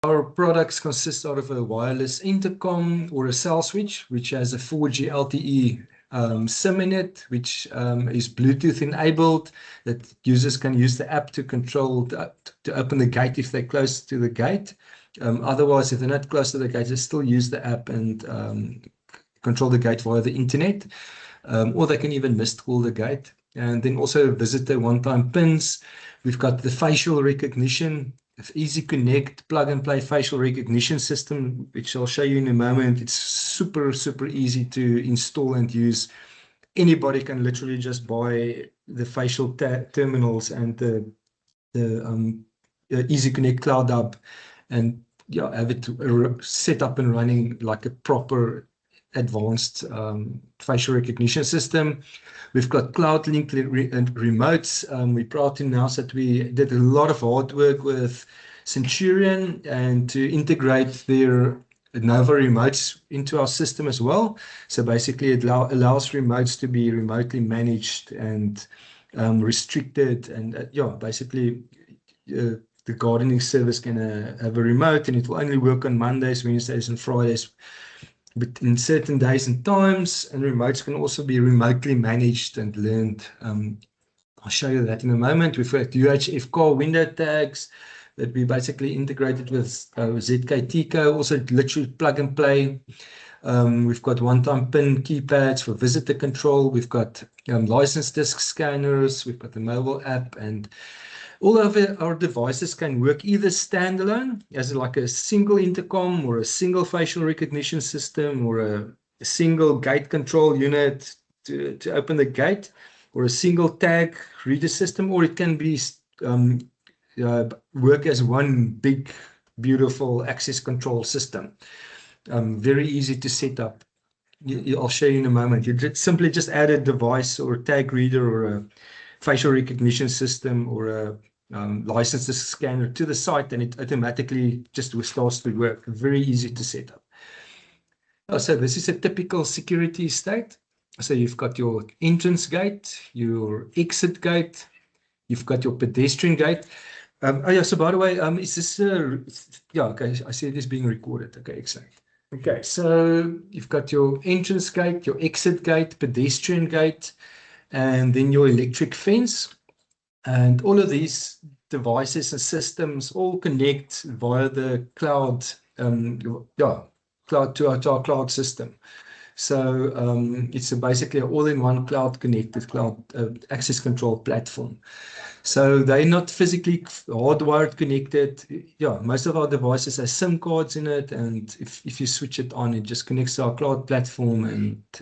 Our products consist out of a wireless intercom or a cell switch, which has a 4G LTE SIM in it, which is Bluetooth enabled, that users can use the app to control, to open the gate if they're close to the gate. Otherwise, if they're not close to the gate, they still use the app and control the gate via the internet, or they can even missed call the gate. And then also visitor one-time pins. We've got the facial recognition, Easy Connect plug and play facial recognition system, which I'll show you in a moment. It's super easy to install and use. Anybody can literally just buy the facial terminals and the Easy Connect Cloud Hub and have it set up and running like a proper advanced facial recognition system. We've got CloudLink remotes. We're proud to announce that we did a lot of hard work with Centurion and to integrate their Nova remotes into our system as well. So basically it allows remotes to be remotely managed and restricted, and basically the gardening service can have a remote, and it will only work on Mondays, Wednesdays and Fridays, but in certain days and times, and remotes can also be remotely managed and learned. I'll show you that in a moment. We've got UHF car window tags that we basically integrated with ZKTeco, also literally plug and play. We've got one-time pin keypads for visitor control. We've got license disc scanners. We've got the mobile app, and all of our devices can work either standalone as like a single intercom or a single facial recognition system or a single gate control unit to open the gate, or a single tag reader system, or it can be work as one big, beautiful access control system. Very easy to set up. I'll show you in a moment. You simply just add a device or a tag reader or a facial recognition system or a license scanner to the site, and it automatically just starts to work. Very easy to set up. So this is a typical security estate. So you've got your entrance gate, your exit gate, you've got your pedestrian gate. So by the way, is this okay, I see it is being recorded. Okay, excellent. Okay, so you've got your entrance gate, your exit gate, pedestrian gate, and then your electric fence. And all of these devices and systems all connect via the cloud, cloud to our cloud system. So it's basically an all-in-one cloud connected cloud access control platform. So they're not physically hardwired connected. Most of our devices have SIM cards in it, and if you switch it on, it just connects to our cloud platform,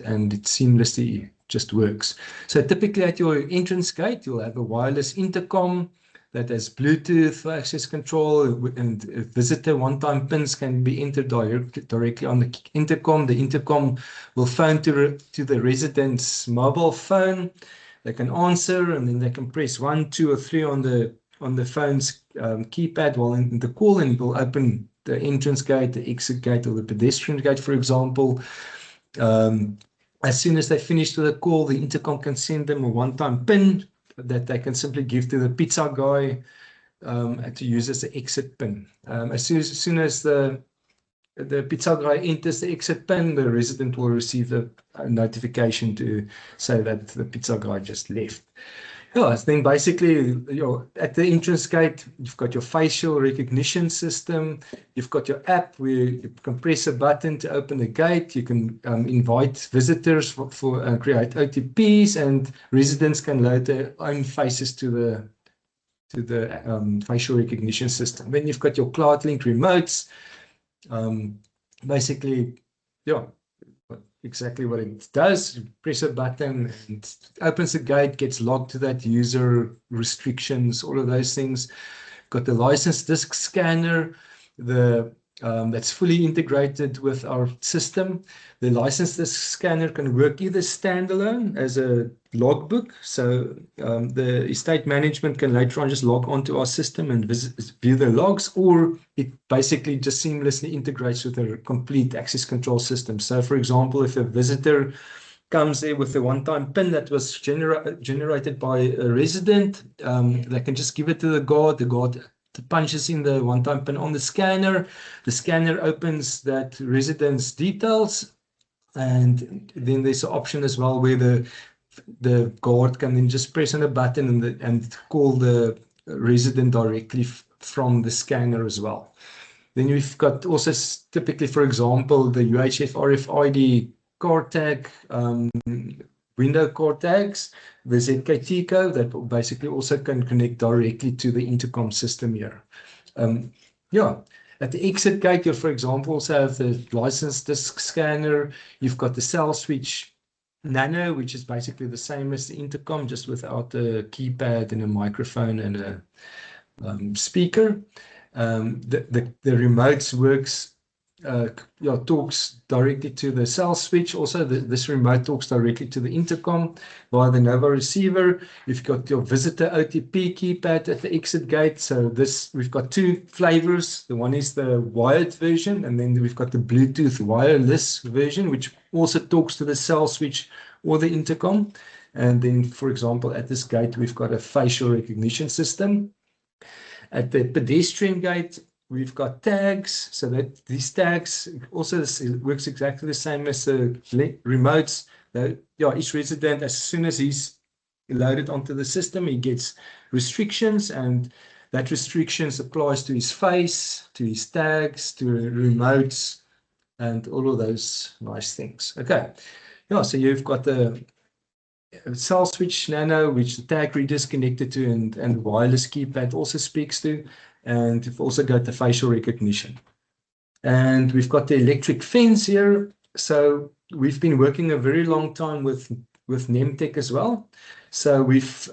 and it seamlessly just works. So typically at your entrance gate, you'll have a wireless intercom that has Bluetooth for access control, and visitor one-time pins can be entered directly on the intercom. The intercom will phone to the resident's mobile phone. They can answer, and then they can press 1, 2, or 3 on the phone's keypad while in the call, and it will open the entrance gate, the exit gate, or the pedestrian gate, for example. As soon as they finish with the call, the intercom can send them a one-time pin that they can simply give to the pizza guy to use as the exit pin. As soon as the pizza guy enters the exit pin, the resident will receive a notification to say that the pizza guy just left. Then basically, at the entrance gate, you've got your facial recognition system. You've got your app where you can press a button to open the gate. You can invite visitors for create OTPs, and residents can load their own faces to the facial recognition system. Then you've got your CloudLink remotes. Basically, exactly what it does. You press a button and it opens the gate, gets logged to that user, restrictions, all of those things. Got the license disc scanner, that's fully integrated with our system. The license disc scanner can work either standalone as a logbook, so the estate management can later on just log onto our system and view the logs, or it basically just seamlessly integrates with a complete access control system. So for example, if a visitor comes there with a one-time PIN that was generated by a resident, they can just give it to the guard punches in the one-time pin on the scanner opens that residence details, and then there's an option as well where the guard can then just press on a button and call the resident directly from the scanner as well. Then we've got also typically, for example, the UHF RFID card tag, window card tags, the ZKT code that basically also can connect directly to the intercom system here. Yeah, at the exit gate, you, for example, also have the license disk scanner. You've got the cell switch Nano, which is basically the same as the intercom, just without a keypad and a microphone and a speaker. The remotes works, talks directly to the cell switch. Also, this remote talks directly to the intercom via the Nova receiver. You've got your visitor OTP keypad at the exit gate. So we've got two flavors. The one is the wired version, and then we've got the Bluetooth wireless version, which also talks to the cell switch or the intercom. And then, for example, at this gate, we've got a facial recognition system. At the pedestrian gate, we've got tags, so that these tags also works exactly the same as the remotes. Each resident, as soon as he's loaded onto the system, he gets restrictions, and that restrictions applies to his face, to his tags, to remotes, and all of those nice things. Okay, so you've got the cell switch Nano, which the tag reader is connected to, and wireless keypad also speaks to, and we've also got the facial recognition. And we've got the electric fence here. So we've been working a very long time with Nemtech as well. So we've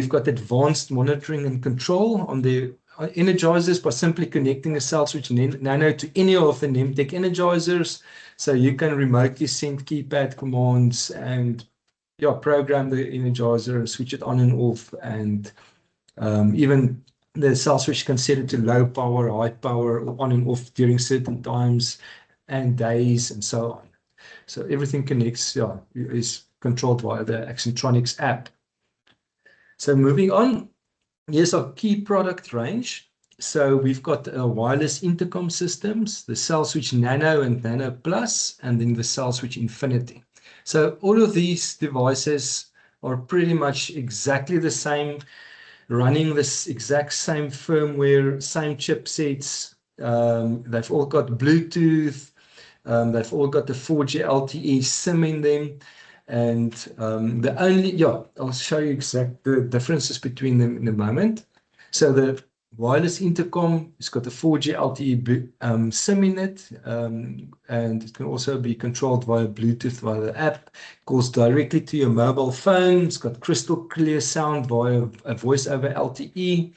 got advanced monitoring and control on the energizers by simply connecting a cell switch Nano to any of the Nemtech energizers. So you can remotely send keypad commands and program the energizer, switch it on and off, and even the cell switch can set it to low power, high power, or on and off during certain times and days, and so on. So everything connects, is controlled via the Accentronics app. So moving on, here's our key product range. So we've got wireless intercom systems, the cell switch Nano and Nano Plus, and then the cell switch Infinity. So all of these devices are pretty much exactly the same, running this exact same firmware, same chipsets. They've all got Bluetooth. They've all got the 4G LTE SIM in them. And I'll show you the differences between them in a moment. So the wireless intercom, it's got the 4G LTE SIM in it, and it can also be controlled via Bluetooth via the app. It goes directly to your mobile phone. It's got crystal clear sound via a voice over LTE.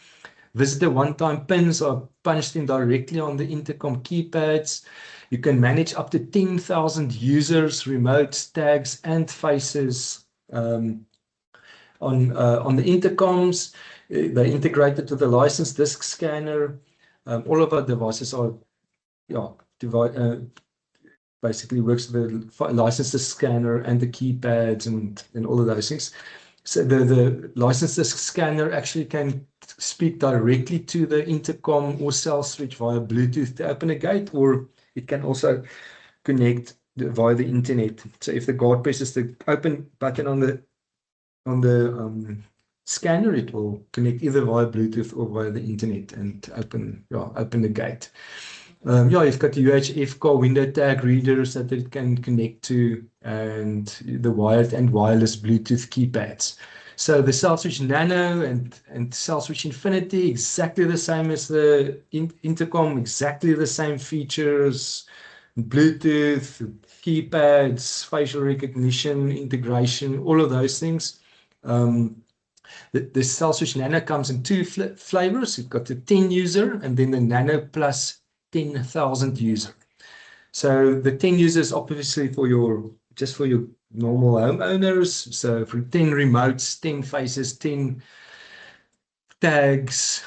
Visitor one-time pins are punched in directly on the intercom keypads. You can manage up to 10,000 users, remotes, tags, and faces on the intercoms. They're integrated to the license disk scanner. All of our devices are, basically works with the license disk scanner and the keypads and all of those things. So the license disk scanner actually can speak directly to the intercom or cell switch via Bluetooth to open a gate, or it can also connect via the internet. So if the guard presses the open button on the scanner, it will connect either via Bluetooth or via the internet and open the gate. You've got the UHF car window tag readers that it can connect to, and the wired and wireless Bluetooth keypads. So the cell switch Nano and cell switch Infinity, exactly the same as the intercom, exactly the same features, Bluetooth, keypads, facial recognition, integration, all of those things. The cell switch Nano comes in two flavors. You've got the 10 user and then the Nano Plus 10,000 user. So the 10 users obviously for your normal homeowners. So for 10 remotes, 10 faces, 10 tags,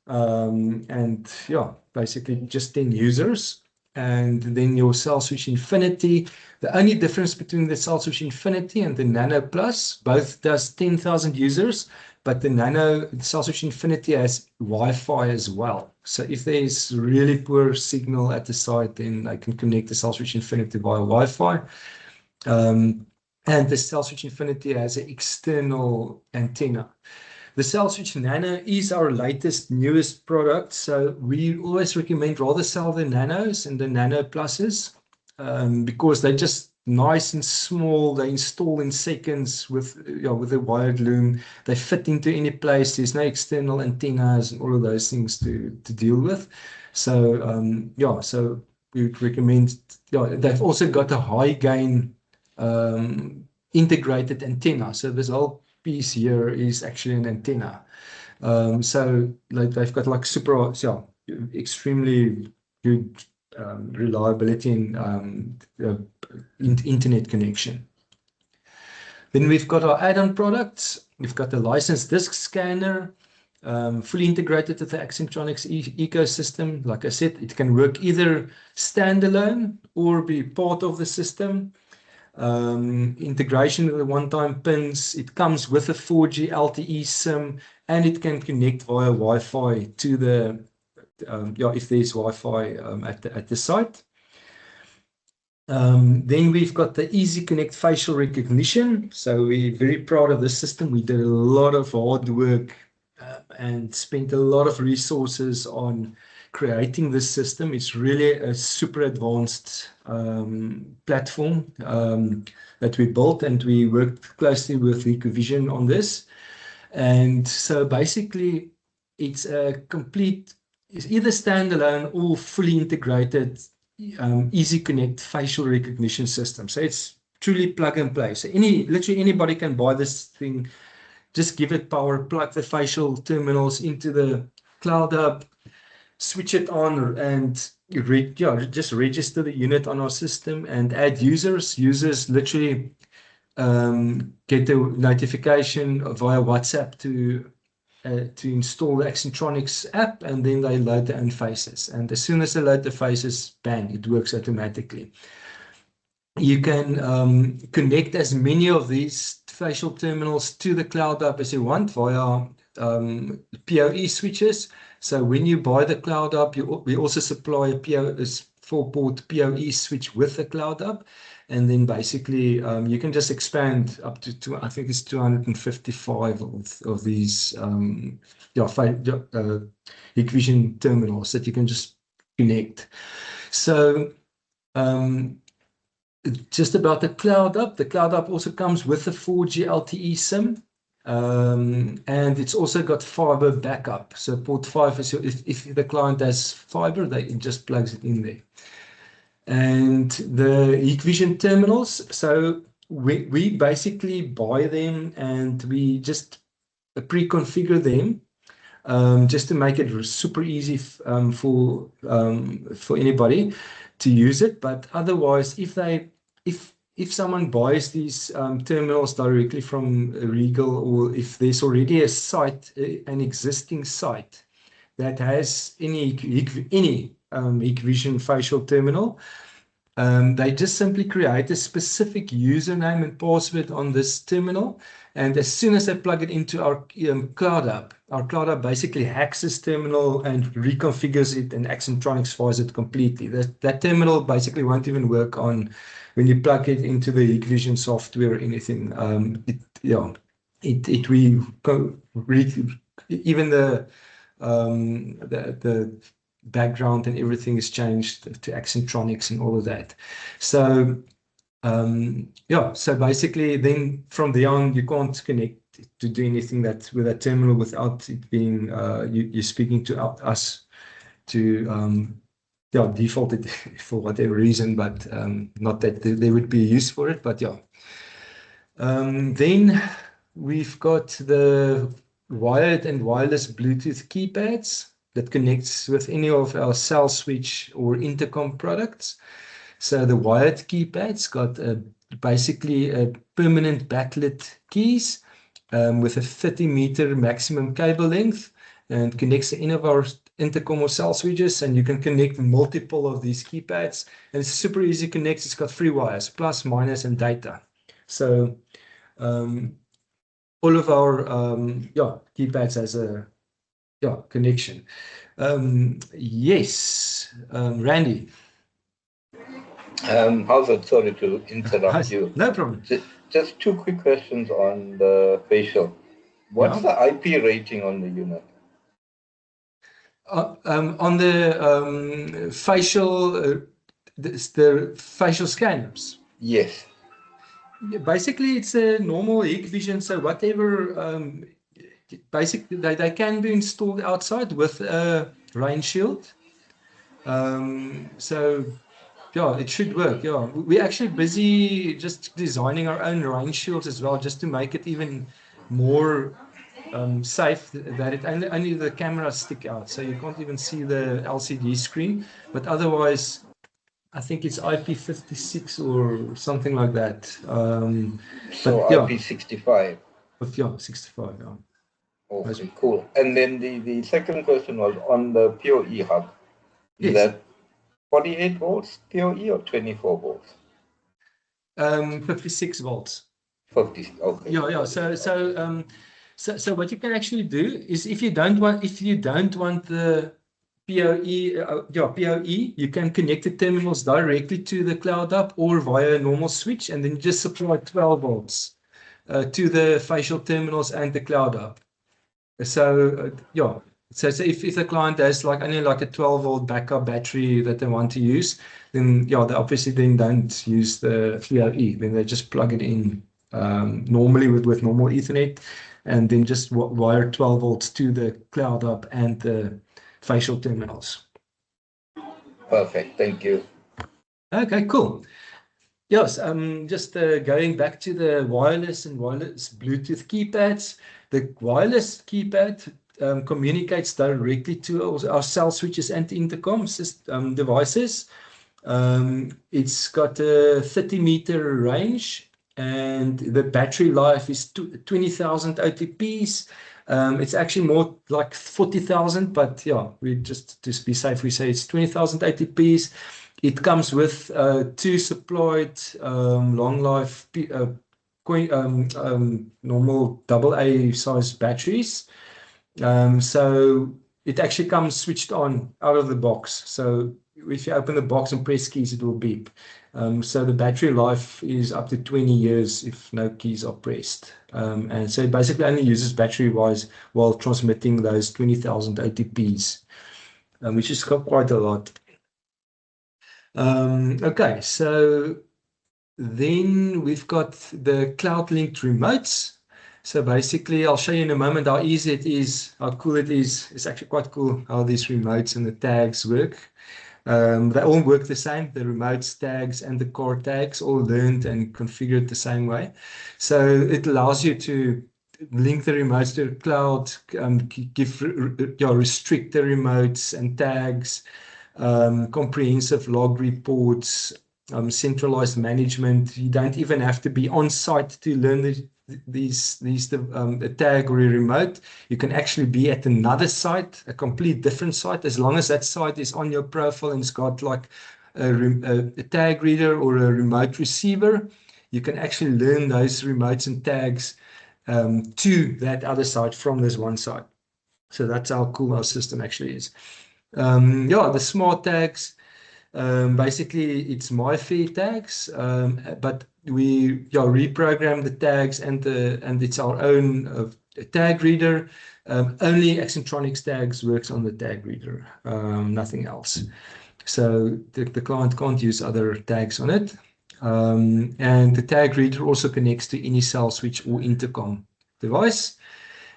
and basically just 10 users. And then your cell switch Infinity. The only difference between the cell switch Infinity and the Nano Plus, both does 10,000 users, but the Nano Cell Switch Infinity has Wi-Fi as well. So if there's really poor signal at the site, then I can connect the Cell Switch Infinity via Wi-Fi. And the Cell Switch Infinity has an external antenna. The Cell Switch Nano is our latest, newest product. So we always recommend rather sell the Nanos and the Nano Pluses because they're just nice and small. They install in seconds with a wired loom. They fit into any place. There's no external antennas and all of those things to deal with. So so we would recommend. They've also got a high gain integrated antenna. So this whole piece here is actually an antenna. So like they've got like super, extremely good reliability and internet connection. Then we've got our add-on products. We've got the licensed disk scanner, fully integrated with the Accentronics ecosystem. Like I said, it can work either standalone or be part of the system. Integration with the one-time pins. It comes with a 4G LTE SIM, and it can connect via Wi-Fi to the if there's Wi-Fi at the site. Then we've got the Easy Connect facial recognition. So we're very proud of this system. We did a lot of hard work and spent a lot of resources on creating this system. It's really a super advanced platform that we built, and we worked closely with Ecovision on this. And so basically it's either standalone or fully integrated Easy Connect facial recognition system. So it's truly plug and play. So literally anybody can buy this thing. Just give it power, plug the facial terminals into the Cloud Hub, switch it on, and just register the unit on our system and add users. Users literally get a notification via WhatsApp to install the Accentronics app, and then they load their own faces. And as soon as they load the faces, bang, it works automatically. You can connect as many of these facial terminals to the Cloud Hub as you want via PoE switches. So when you buy the Cloud Hub, we also supply a 4-port PoE switch with the Cloud Hub. And then basically you can just expand up to I think it's 255 of these Ecovision terminals that you can just connect. So just about the Cloud Hub. The Cloud Hub also comes with a 4G LTE SIM. And it's also got fiber backup. So port 5 is if the client has fiber, it just plugs it in there. And the Ecovision terminals, so we basically buy them and we just pre-configure them just to make it super easy for anybody to use it. But otherwise, if someone buys these terminals directly from Regal, or if there's already a site, an existing site that has any Ecovision facial terminal, they just simply create a specific username and password on this terminal. And as soon as they plug it into our Cloud Hub basically hacks this terminal and reconfigures it, and Accentronics fires it completely. That terminal basically won't even work on when you plug it into the Ecovision software or anything. Even the background and everything is changed to Accentronics and all of that. So so basically then from there on you can't connect to do anything with that terminal without it being you're speaking to us to default it for whatever reason, but not that there would be a use for it, but then we've got the wired and wireless Bluetooth keypads that connects with any of our cell switch or intercom products. So the wired keypad's got basically a permanent backlit keys with a 30-meter maximum cable length, and connects to any of our intercom or cell switches, and you can connect multiple of these keypads, and it's super easy to connect. It's got 3 wires, plus, minus, and data. So all of our keypads has a connection. Yes, Randy. How's it? Sorry to interrupt you. No problem. Just two quick questions on the facial. What's the IP rating on the unit? On the facial, the facial scanners. Yes. Basically, it's a normal Hikvision. So whatever, basically they can be installed outside with a rain shield. So yeah, it should work. Yeah, we're actually busy just designing our own rain shields as well, just to make it even more safe, that it only the cameras stick out, so you can't even see the LCD screen. But otherwise, I think it's IP56 or something like that. So but, yeah, IP65. Yeah, 65. Yeah. Okay, cool. And then the second question was on the PoE hub. Is that 48 volts PoE or 24 volts? 56 volts. 50. Okay. Yeah. So what you can actually do is, if you don't want the PoE, you can connect the terminals directly to the Cloud Hub or via a normal switch, and then you just supply 12 volts to the facial terminals and the Cloud Hub. So So if the client has only a 12-volt backup battery that they want to use, then they obviously then don't use the PoE. Then they just plug it in normally with normal Ethernet, and then just wire 12 volts to the Cloud Hub and the facial terminals. Perfect. Thank you. Okay, cool. Yes, just going back to the wireless and wireless Bluetooth keypads. The wireless keypad communicates directly to our cell switches and intercom devices. It's got a 30-meter range, and the battery life is 20,000 OTPs. It's actually more like 40,000, but yeah, we just to be safe, we say it's 20,000 ATPs. It comes with two supplied long life normal AA size batteries. So it actually comes switched on out of the box. So if you open the box and press keys, it will beep. So the battery life is up to 20 years if no keys are pressed. And so it basically only uses battery wise while transmitting those 20,000 ATPs, which is quite a lot. Okay, so then we've got the cloud linked remotes. So basically, I'll show you in a moment how easy it is, how cool it is. It's actually quite cool how these remotes and the tags work. They all work the same. The remotes, tags, and the car tags all learned and configured the same way. So it allows you to link the remotes to the cloud, restrict the remotes and tags, comprehensive log reports, centralized management. You don't even have to be on site to learn a tag or a remote. You can actually be at another site, a complete different site, as long as that site is on your profile and it's got like a tag reader or a remote receiver. You can actually learn those remotes and tags to that other site from this one site. So that's how cool our system actually is. The smart tags, basically it's MyFair tags, but we reprogram the tags and it's our own tag reader. Only Accentronics tags works on the tag reader, nothing else. So the client can't use other tags on it. And the tag reader also connects to any cell switch or intercom device.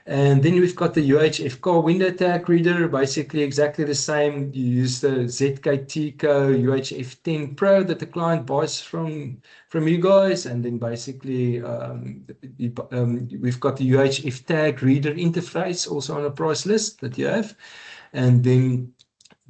And then we've got the UHF car window tag reader, basically exactly the same. You use the ZKTeco UHF 10 Pro that the client buys from you guys, and then basically we've got the UHF tag reader interface also on a price list that you have, and then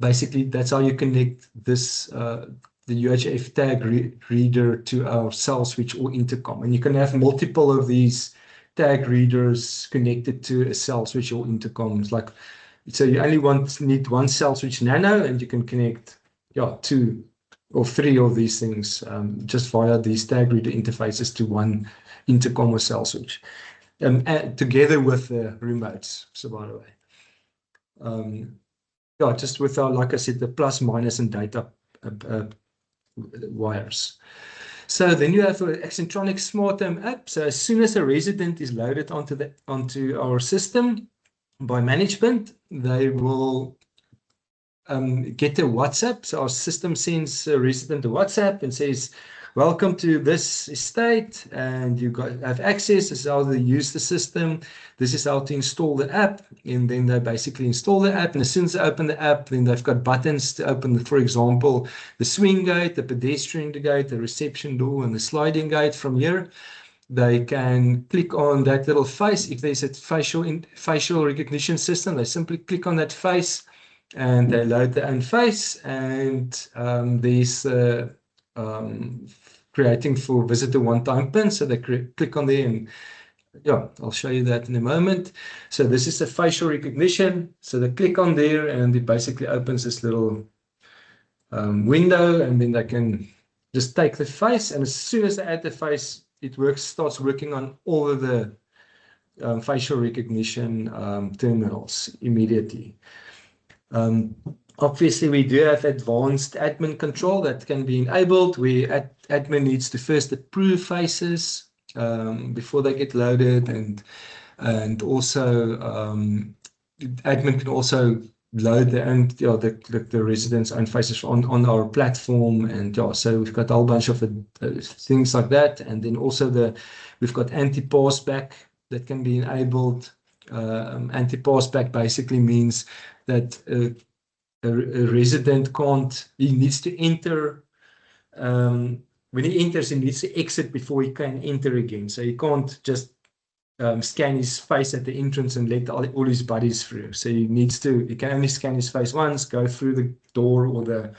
basically that's how you connect this the UHF tag reader to our cell switch or intercom, and you can have multiple of these tag readers connected to a cell switch or intercom. So you only need one cell switch nano, and you can connect 2 or 3 of these things just via these tag reader interfaces to one intercom or cell switch. together with the remotes. So by the way, yeah, just with our, like I said, the plus, minus, and data wires. So then you have an Accentronics Smart Home app. So as soon as a resident is loaded onto our system by management, they will get a WhatsApp. So our system sends a resident a WhatsApp and says, welcome to this estate, and you have access. This is how they use the system. This is how to install the app. And then they basically install the app. And as soon as they open the app, then they've got buttons to open, for example, the swing gate, the pedestrian gate, the reception door, and the sliding gate. From here, they can click on that little face. If there's a facial recognition system, they simply click on that face and they load their own face. And there's creating for visitor one-time pin. So they click on there, and yeah, I'll show you that in a moment. So this is a facial recognition. So they click on there and it basically opens this little window, and then they can just take the face, and as soon as they add the face, it starts working on all of the facial recognition terminals immediately. Obviously, we do have advanced admin control that can be enabled, where admin needs to first approve faces before they get loaded, and also admin can also load their own, the residents' own faces on our platform, and so we've got a whole bunch of things like that, and then also we've got anti-passback that can be enabled. Anti-passback basically means that a resident he needs to enter, when he enters, he needs to exit before he can enter again. So he can't just scan his face at the entrance and let all his buddies through. So he can only scan his face once, go through the door or the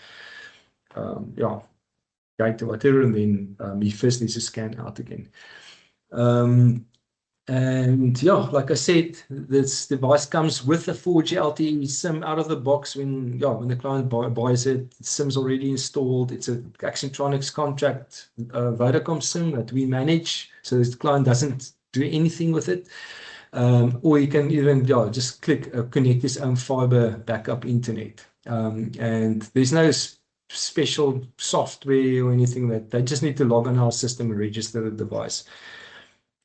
gate or whatever, and then he first needs to scan out again. And yeah, like I said, this device comes with a 4G LTE SIM out of the box when the client buys it. The SIM's already installed. It's a Accentronics contract Vodacom SIM that we manage, so the client doesn't do anything with it. Or you can even just connect his own fiber backup internet. And there's no special software or anything that they just need to log on our system and register the device.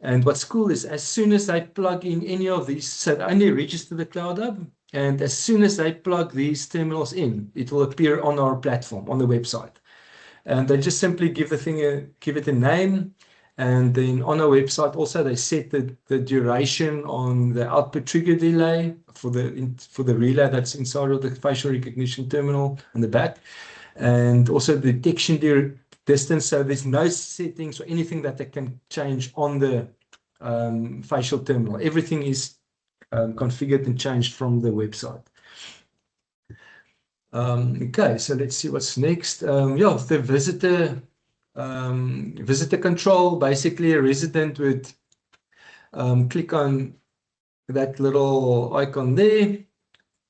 And what's cool is as soon as they plug in any of these, so they only register the Cloud Hub, and as soon as they plug these terminals in, it will appear on our platform, on the website. And they just simply give it a name, and then on our website also they set the duration on the output trigger delay for the relay that's inside of the facial recognition terminal in the back, and also the detection distance. So there's no settings or anything that they can change on the facial terminal. Everything is configured and changed from the website. Okay, so let's see what's next. The visitor control. Basically, a resident would click on that little icon there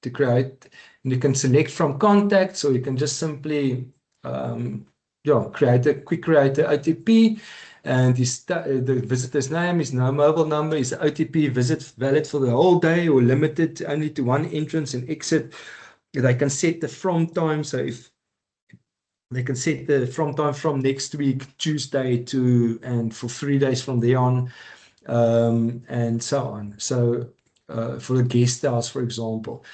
to create, and you can select from contacts, or you can just simply create a OTP, and the visitor's name, his mobile number, his OTP valid for the whole day or limited only to one entrance and exit. They can set the from time, so if they can set the from time from next week, Tuesday and for 3 days from there on, and so on. So for the guest house, for example,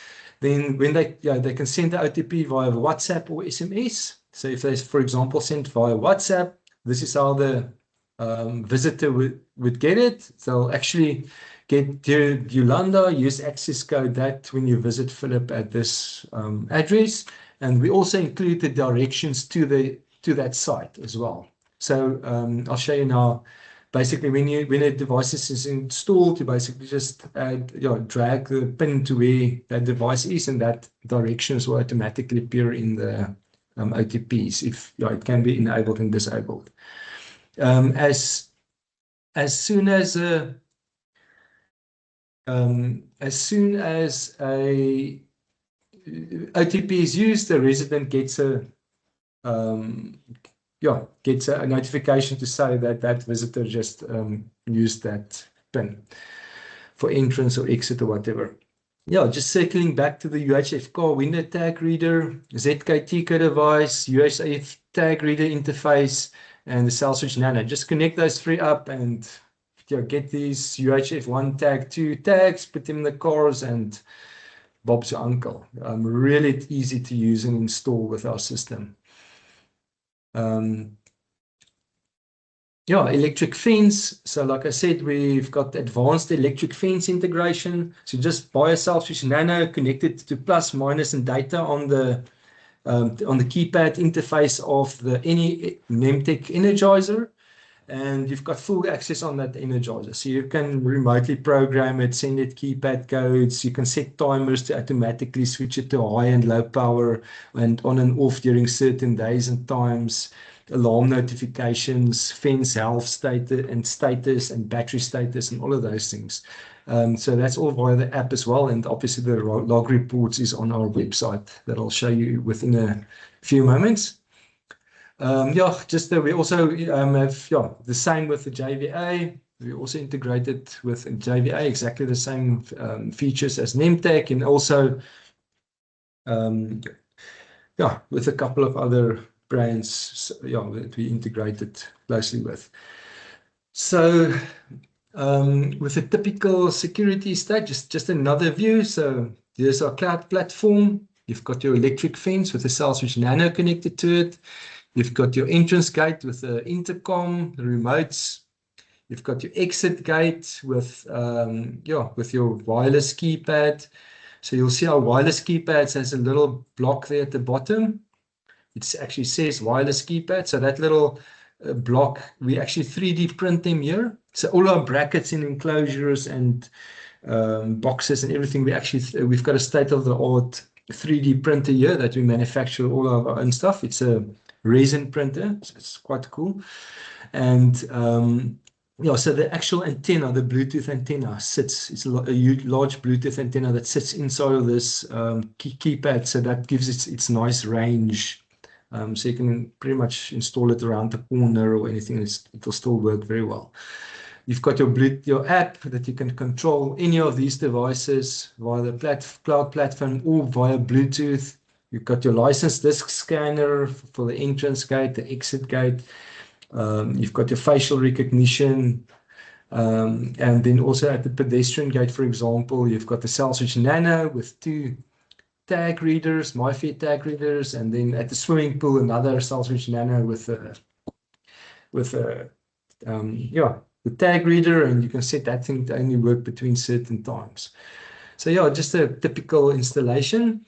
then when they can send the OTP via WhatsApp or SMS. So if they, for example, send via WhatsApp, this is how the visitor would get it. They'll actually get Yolanda, use access code that when you visit Philip at this address. And we also include the directions to that site as well. So I'll show you now. Basically, when a device is installed, you basically just drag the pin to where that device is, and that directions will automatically appear in the OTPs, if it can be enabled and disabled. As soon as a OTP is used, the resident gets a notification to say that visitor just used that pin for entrance or exit or whatever. Yeah, just circling back to the UHF car window tag reader, ZKTK device, UHF tag reader interface, and the cell switch nano. Just connect those three up and get these UHF 1 tag 2 tags, put them in the cars, and Bob's your uncle. Really easy to use and install with our system. Yeah, electric fence. So like I said, we've got advanced electric fence integration. So just buy a cell switch nano, connect it to plus, minus, and data on the keypad interface of the any Nemtech Energizer, and you've got full access on that Energizer. So you can remotely program it, send it keypad codes. You can set timers to automatically switch it to high and low power and on and off during certain days and times. Alarm notifications, fence health status and battery status and all of those things. So that's all via the app as well. And obviously the log reports is on our website that I'll show you within a few moments. Yeah, just we also have the same with the JVA. We also integrated with JVA exactly the same features as Nemtech, and also with a couple of other brands that we integrated closely with. So with a typical security stack, just another view. So here's our cloud platform. You've got your electric fence with a cell switch nano connected to it. You've got your entrance gate with the intercom, the remotes. You've got your exit gate with your wireless keypad. So you'll see our wireless keypad has a little block there at the bottom. It actually says wireless keypad. So that little block, we actually 3D print them here. So all our brackets and enclosures and boxes and everything, we've got a state-of-the-art 3D printer here that we manufacture all of our own stuff. It's a resin printer, so it's quite cool. And so the actual antenna, the Bluetooth antenna it's a large Bluetooth antenna that sits inside of this keypad, so that gives its nice range. So you can pretty much install it around the corner or anything, it will still work very well. You've got your app that you can control any of these devices via the cloud platform or via Bluetooth. You've got your license disk scanner for the entrance gate, the exit gate. You've got your facial recognition. And then also at the pedestrian gate, for example, you've got the cell switch nano with 2 tag readers, MyFair tag readers. And then at the swimming pool, another cell switch nano with the tag reader, and you can set that thing to only work between certain times. So yeah, just a typical installation.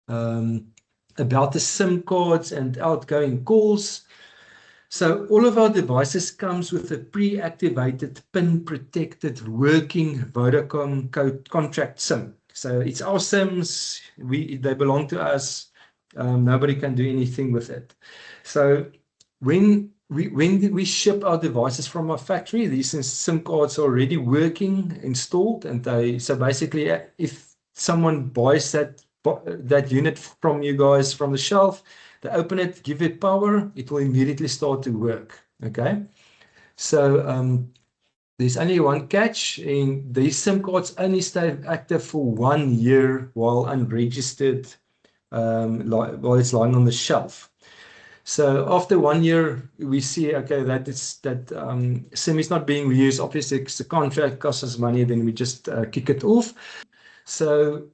About the SIM cards and outgoing calls. So all of our devices comes with a pre-activated PIN protected working Vodacom contract SIM. So it's our SIMs, they belong to us. Nobody can do anything with it. So when we ship our devices from our factory, these SIM cards are already working, installed, and so basically if someone buys that unit from you guys from the shelf, they open it, give it power, it will immediately start to work. Okay, so there's only one catch, and these SIM cards only stay active for 1 year while unregistered, while it's lying on the shelf. So after 1 year, we see, okay, that SIM is not being used. Obviously, it's a contract, costs us money, then we just kick it off. So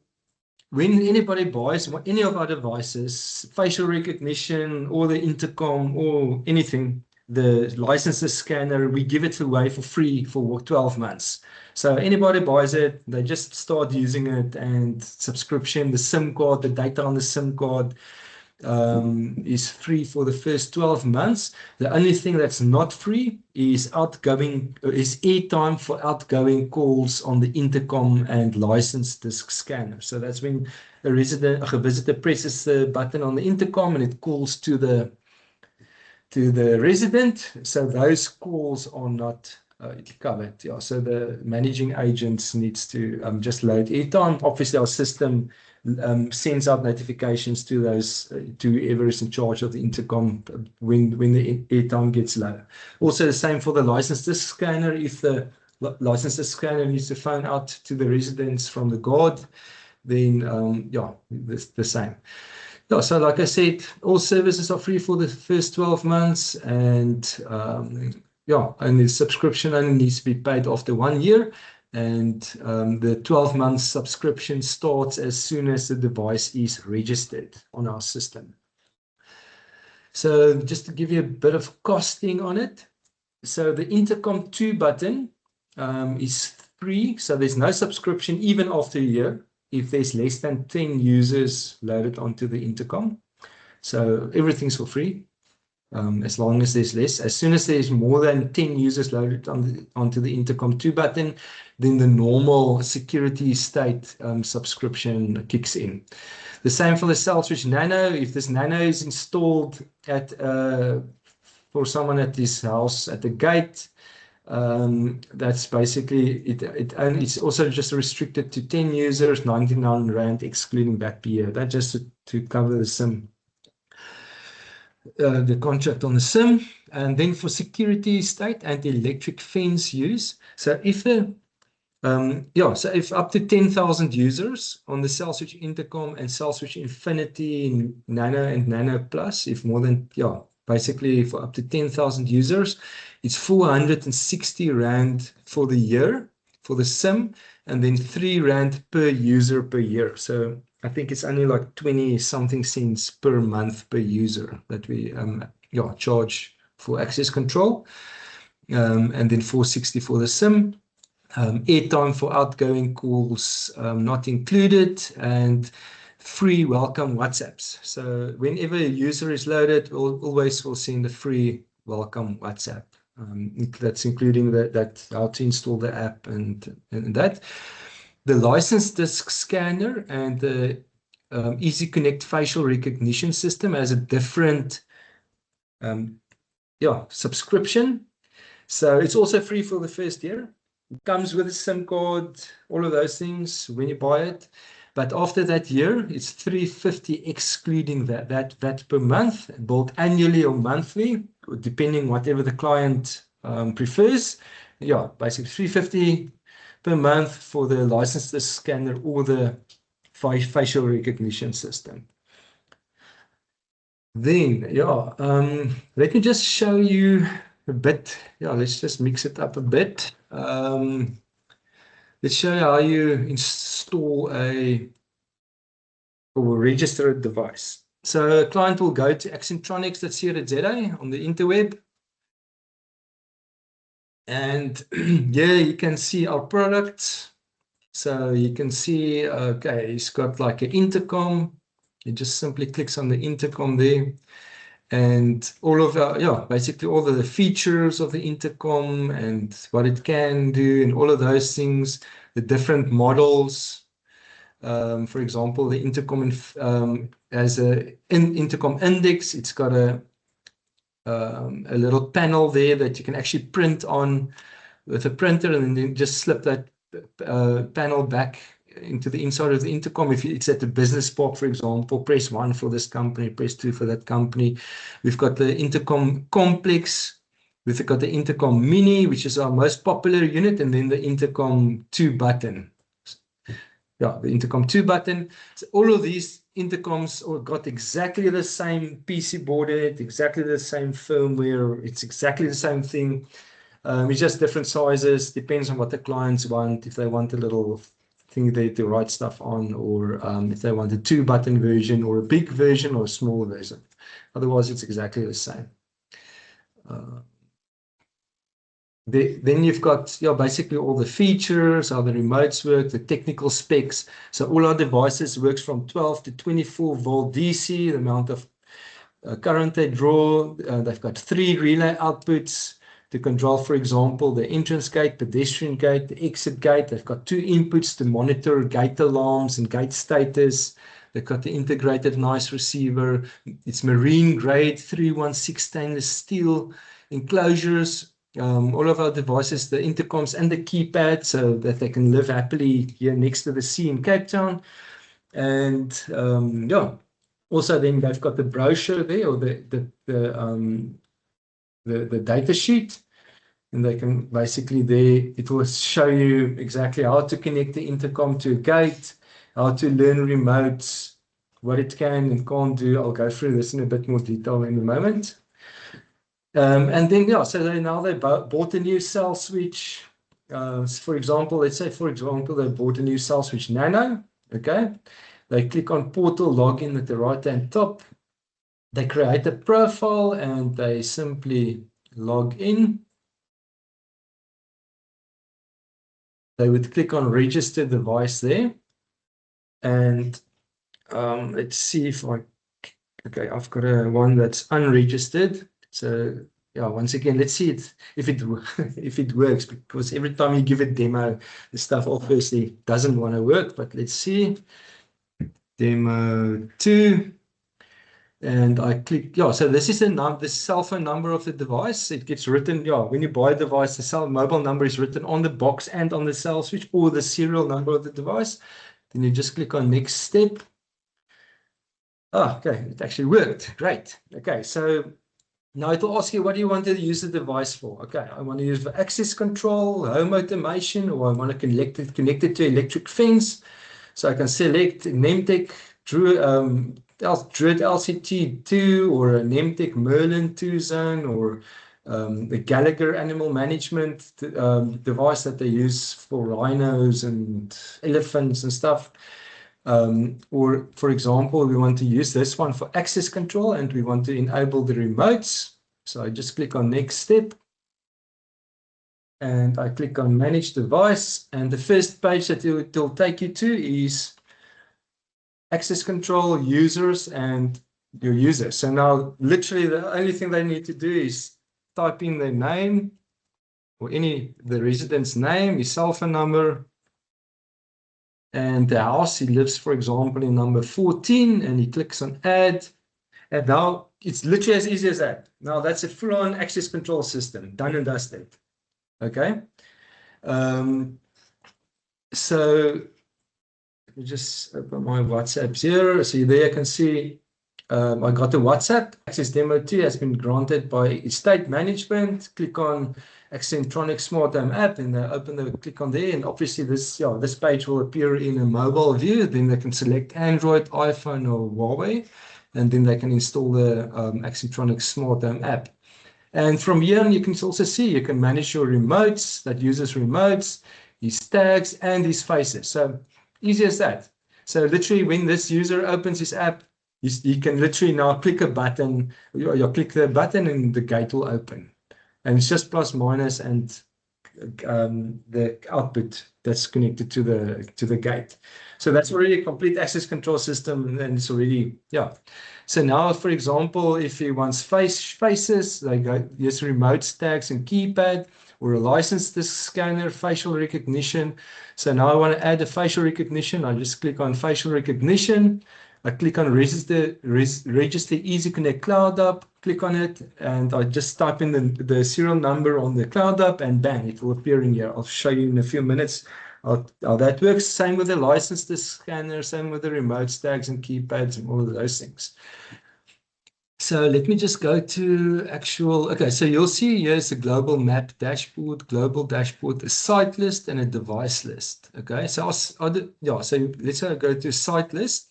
when anybody buys any of our devices, facial recognition or the intercom or anything, the licenses scanner, we give it away for free for 12 months. So anybody buys it, they just start using it, and subscription, the SIM card, the data on the SIM card, is free for the first 12 months. The only thing that's not free is airtime for outgoing calls on the intercom and license disk scanner. So that's when a visitor presses the button on the intercom and it calls to the resident. So those calls are not covered. Yeah. So the managing agents needs to just load airtime. Obviously, our system sends out notifications to whoever is in charge of the intercom when the airtime gets low. Also the same for the license disk scanner. If the license scanner needs to phone out to the residents from the guard, then yeah, the same. Yeah, so like I said, all services are free for the first 12 months, and yeah, and the subscription only needs to be paid after 1 year, and the 12-month subscription starts as soon as the device is registered on our system. So just to give you a bit of costing on it, so the Intercom 2 button is free, so there's no subscription even after a year if there's less than 10 users loaded onto the Intercom. So everything's for free, as long as there's less. As soon as there's more than 10 users loaded onto the Intercom 2 button, then the normal security state subscription kicks in. The same for the CellSwitch Nano. If this Nano is installed at for someone at his house at the gate, that's basically it. It's also just restricted to 10 users, 99 Rand excluding back per year. That just to cover the SIM, the contract on the SIM. And then for security state and electric fence use. So if the yeah, so if up to 10,000 users on the CellSwitch Intercom and CellSwitch Infinity, Nano and Nano Plus, if more than, yeah, basically for up to 10,000 users, it's 460 Rand for the year for the SIM, and then 3 Rand per user per year. So I think it's only like 20 something cents per month per user that we yeah, charge for access control, and then 460 for the SIM. Airtime for outgoing calls not included, and free welcome WhatsApps. So whenever a user is loaded, always will send a free welcome WhatsApp. That's including that how to install the app and that. The license disk scanner and the Easy Connect facial recognition system has a different yeah, subscription. So it's also free for the first year. It comes with a SIM card, all of those things when you buy it. But after that year, it's 350 excluding that per month, billed annually or monthly, depending whatever the client prefers. Yeah, basically 350 per month for the license disk scanner or the facial recognition system. Then, yeah, let me just show you a bit. Yeah, let's just mix it up a bit. Let's show you how you install or register a device. So a client will go to accentronics.co.za on the interweb. And yeah, you can see our products. So you can see, okay, he's got like an intercom. He just simply clicks on the intercom there. And all of our, yeah, basically all of the features of the intercom and what it can do and all of those things, the different models. For example, the intercom has an intercom index. It's got a little panel there that you can actually print on with a printer, and then just slip that panel back into the inside of the intercom. If it's at the business park, for example, press 1 for this company, press 2 for that company. We've got the intercom complex. We've got the intercom mini, which is our most popular unit, and then the intercom 2 button. Yeah, the intercom 2 button. So all of these intercoms got exactly the same PC board in it, exactly the same firmware. It's exactly the same thing. It's just different sizes. Depends on what the clients want. If they want a little thing there to write stuff on, or if they want a 2-button version or a big version or a small version. Otherwise, it's exactly the same. Then you've got, yeah, basically all the features, how the remotes work, the technical specs. So all our devices works from 12 to 24 volt DC, the amount of current they draw. They've got 3 relay outputs to control, for example, the entrance gate, pedestrian gate, the exit gate. They've got 2 inputs to monitor gate alarms and gate status. They've got the integrated NICE receiver. It's marine grade 316 stainless steel enclosures. All of our devices, the intercoms and the keypad, so that they can live happily here next to the sea in Cape Town. And yeah, also then they've got the brochure there, or the data sheet. And they can basically there, it will show you exactly how to connect the intercom to a gate, how to learn remotes, what it can and can't do. I'll go through this in a bit more detail in a moment. And then, yeah, so now they bought a new cell switch. For example, let's say, for example, they bought a new cell switch Nano. Okay. They click on portal login at the right-hand top. They create a profile and they simply log in. They would click on register device there. And let's see if okay, I've got one that's unregistered. So yeah, once again, let's see if it works, because every time you give a demo, the stuff obviously doesn't want to work. But let's see, demo 2, and I click, yeah. So this is the cell phone number of the device. It gets written, yeah, when you buy a device, the mobile number is written on the box and on the cell switch, or the serial number of the device. Then you just click on next step. Oh, okay, it actually worked. Great. Okay, so now it will ask you, what do you want to use the device for? Okay, I want to use for access control, home automation, or I want to connect it to electric fence. So I can select Nemtech Druid LCT2 or a Nemtech Merlin 2 zone, or the Gallagher animal management device that they use for rhinos and elephants and stuff. Or for example, we want to use this one for access control and we want to enable the remotes. So I just click on next step and I click on manage device, and the first page that it will take you to is access control, users, and your users. So now literally the only thing they need to do is type in their name or the resident's name, his cell phone number, and the house he lives, for example, in number 14, and he clicks on add. And now it's literally as easy as that. Now that's a full-on access control system, done and dusted. Okay. So let me just open my WhatsApp here. So there you can see I got a WhatsApp. Access Demo 2 has been granted by Estate Management. Click on Accentronics Smart Home app and click on there, and obviously this page will appear in a mobile view. Then they can select Android, iPhone or Huawei, and then they can install the Accentronics Smart Home app. And from here you can also see you can manage your remotes, that uses remotes, his tags and his faces. So easy as that. So literally when this user opens his app, you can literally now click a button, you click the button and the gate will open. And it's just plus minus and the output that's connected to the gate. So that's already a complete access control system, and it's already, yeah. So now, for example, if he wants faces, they go, yes, remote tags and keypad, or a license disc scanner, facial recognition. So now I want to add a facial recognition. I just click on facial recognition. I click on register Easy Connect Cloud App, click on it, and I just type in the serial number on the Cloud App, and bang, it will appear in here. I'll show you in a few minutes how that works. Same with the license disc scanner, same with the remote tags and keypads and all of those things. So let me just go to actual, okay, so you'll see here's a global map dashboard, global dashboard, a site list and a device list. Okay, so so let's go to site list.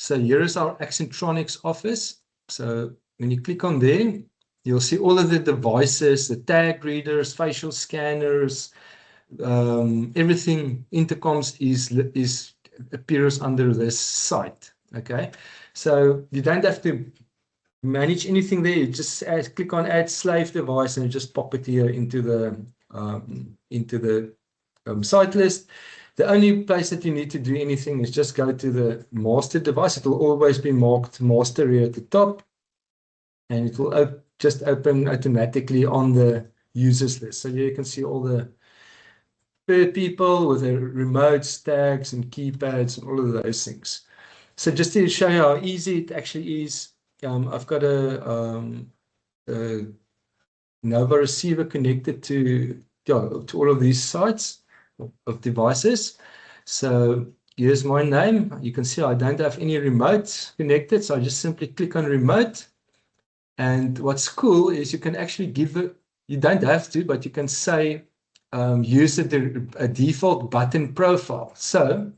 So here is our Accentronics office. So when you click on there, you'll see all of the devices, the tag readers, facial scanners, everything, intercoms appears under this site. Okay, so you don't have to manage anything there. You just click on add slave device and you just pop it here into the site list. The only place that you need to do anything is just go to the master device. It will always be marked master here at the top, and it will just open automatically on the users list. So here you can see all the people with their remotes, tags and keypads and all of those things. So just to show you how easy it actually is, I've got a Nova receiver connected to all of these sites of devices. So here's my name. You can see I don't have any remotes connected, so I just simply click on remote. And what's cool is you can actually give you don't have to, but you can say use a default button profile. So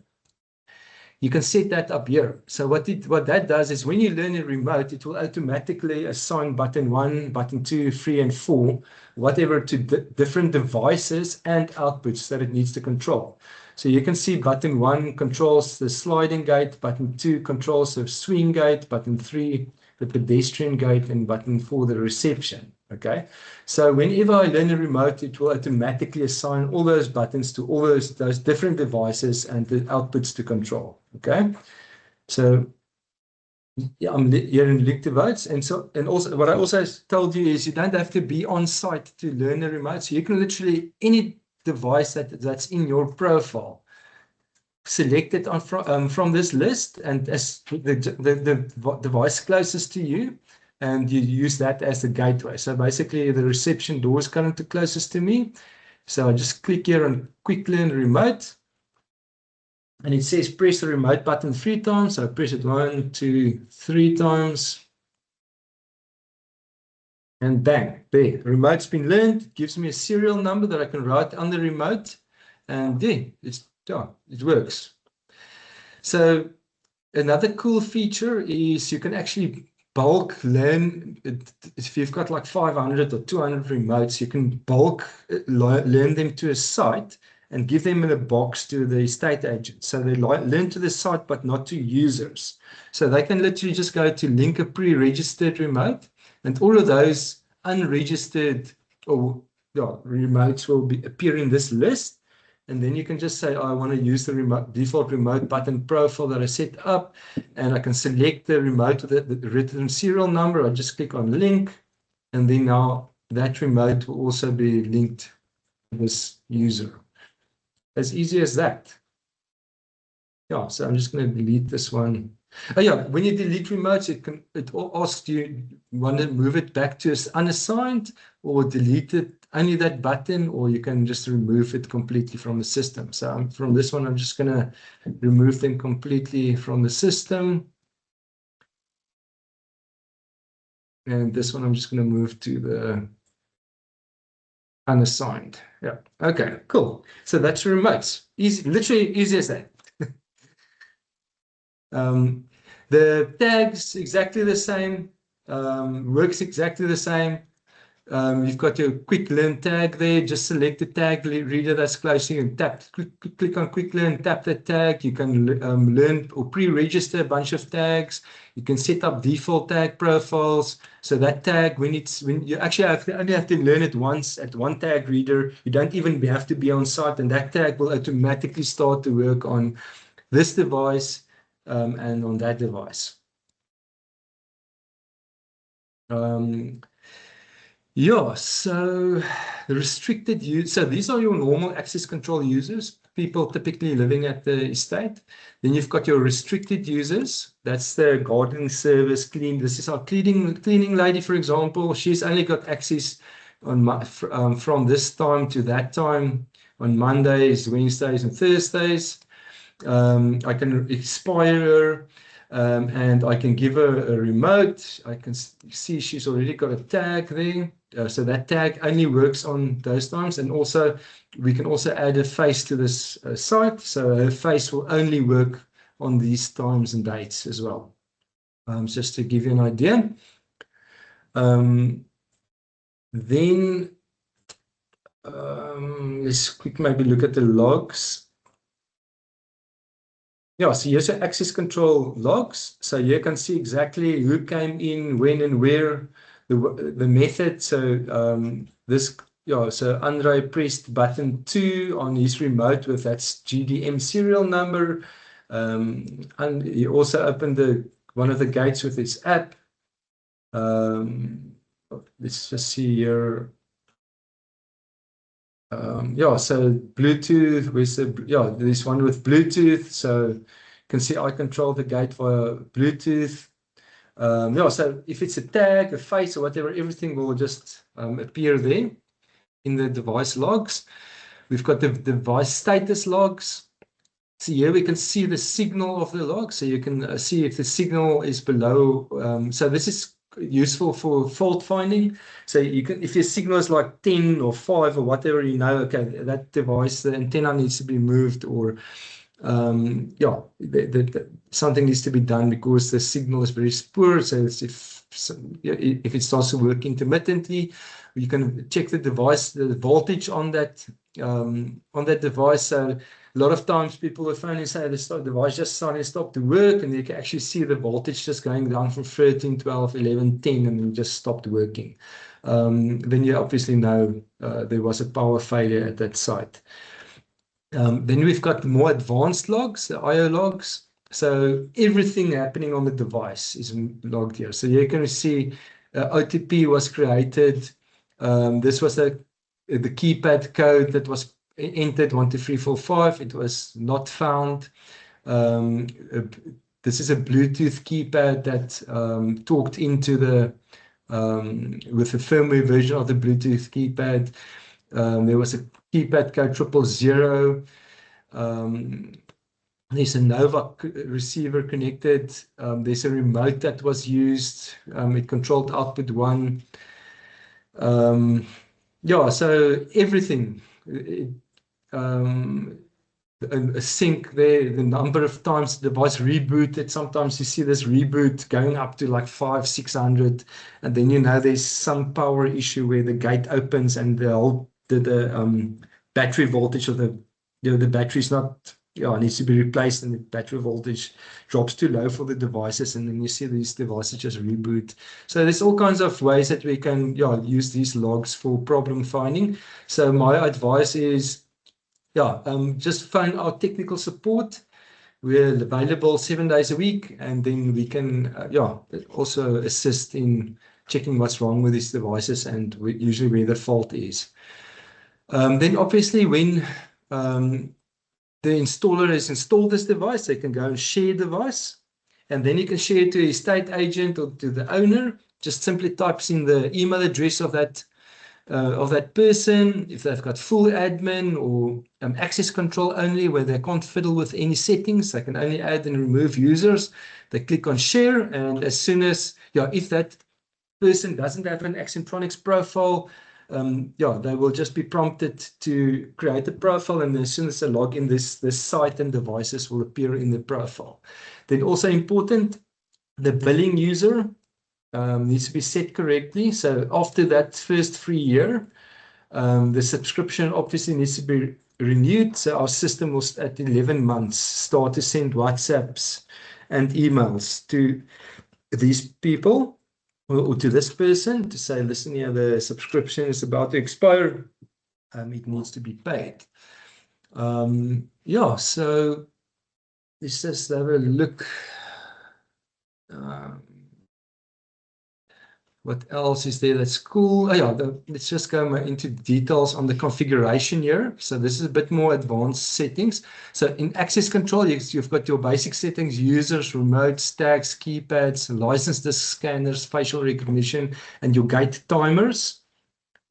you can set that up here. So what that does is when you learn a remote, it will automatically assign button 1, button 2, 3, and 4, whatever, to different devices and outputs that it needs to control. So you can see button 1 controls the sliding gate, button 2 controls the swing gate, button 3 the pedestrian gate, and button 4 the reception. Okay, so whenever I learn a remote, it will automatically assign all those buttons to all those different devices and the outputs to control. Okay, so yeah, I'm here in link device, and also what I also told you is you don't have to be on site to learn a remote. So you can literally any device that's in your profile, select it from this list, and as the device closest to you, and you use that as the gateway. So basically the reception door is currently closest to me. So I just click here on Quick Learn Remote. And it says press the remote button 3 times. So I press it 1, 2, 3 times. And bang, there, remote's been learned. It gives me a serial number that I can write on the remote. And yeah, it works. So another cool feature is you can actually bulk learn. If you've got like 500 or 200 remotes, you can bulk learn them to a site and give them in a box to the estate agent. So they learn to the site, but not to users. So they can literally just go to link a pre-registered remote, and all of those unregistered remotes will appear in this list. And then you can just say, I want to use the default remote button profile that I set up, and I can select the remote with the written serial number. I just click on link, and then now that remote will also be linked to this user. As easy as that. Yeah, so I'm just going to delete this one. Oh yeah, when you delete remotes, it asks you want to move it back to unassigned or delete it, only that button, or you can just remove it completely from the system. So from this one, I'm just going to remove them completely from the system. And this one, I'm just going to move to the unassigned. Yeah. Okay, cool. So that's your remotes. Easy, literally easy as that. The tags exactly the same, works exactly the same. You've got your quick learn tag there. Just select the tag reader that's close to you and click on quick learn, tap that tag. You can learn or pre-register a bunch of tags. You can set up default tag profiles. So that tag, when you actually only have to learn it once at one tag reader, you don't even have to be on site, and that tag will automatically start to work on this device and on that device. Yeah, so the restricted use. So these are your normal access control users, people typically living at the estate. Then you've got your restricted users. That's the gardening service, This is our cleaning lady, for example. She's only got access on from this time to that time on Mondays, Wednesdays, and Thursdays. I can expire her. And I can give her a remote. I can see she's already got a tag there. So that tag only works on those times. And also, we can also add a face to this site. So her face will only work on these times and dates as well. Just to give you an idea. Then let's quick maybe look at the logs. Yeah, so here's your access control logs. So you can see exactly who came in, when and where, the method. So so Andre pressed button 2 on his remote with that GDM serial number. And he also opened one of the gates with his app. Let's just see here. So Bluetooth there's one with Bluetooth. So you can see I control the gate via Bluetooth. So if it's a tag, a face, or whatever, everything will just appear there in the device logs. We've got the device status logs. So here we can see the signal of the log. So you can see if the signal is below. So this is useful for fault finding. So you can, if your signal is like 10 or 5 or whatever, you know, okay, that device, the antenna needs to be moved, or yeah, something needs to be done because the signal is very poor. So it's if it starts to work intermittently, you can check the device, the voltage on that device. So a lot of times people will phone and say the device just suddenly stopped to work, and you can actually see the voltage just going down from 13, 12, 11, 10, and then just stopped working. Then you obviously know there was a power failure at that site. Then we've got more advanced logs, the IO logs. So everything happening on the device is logged here. So you can see OTP was created. This was the keypad code that was entered 12345. It was not found. This is a Bluetooth keypad that talked into the with the firmware version of the Bluetooth keypad. There was a keypad code 000. There's a Nova receiver connected. There's a remote that was used. It controlled output 1. Yeah, so everything. A sync there, the number of times the device rebooted. Sometimes you see this reboot going up to like 500-600, and then you know there's some power issue where the gate opens and the whole battery voltage of the battery is not, needs to be replaced, and the battery voltage drops too low for the devices, and then you see these devices just reboot. So there's all kinds of ways that we can use these logs for problem finding. So my advice is just phone our technical support. We're available 7 days a week, and then we can also assist in checking what's wrong with these devices and usually where the fault is. Then obviously when the installer has installed this device, they can go and share the device, and then you can share it to the estate agent or to the owner. Just simply types in the email address of that person. If they've got full admin or access control only, where they can't fiddle with any settings, they can only add and remove users. They click on share, and as soon as if that person doesn't have an Accentronics profile, they will just be prompted to create a profile, and as soon as they log in, this site and devices will appear in the profile. Then also important, the billing user needs to be set correctly. So after that first free year, the subscription obviously needs to be renewed. So our system will, at 11 months, start to send WhatsApps and emails to these people or to this person to say, listen here, the subscription is about to expire. It needs to be paid. So let's just have a look. What else is there that's cool? Let's just go into details on the configuration here. So this is a bit more advanced settings. So in access control, you've got your basic settings: users, remotes, tags, keypads, license disk scanners, facial recognition, and your gate timers.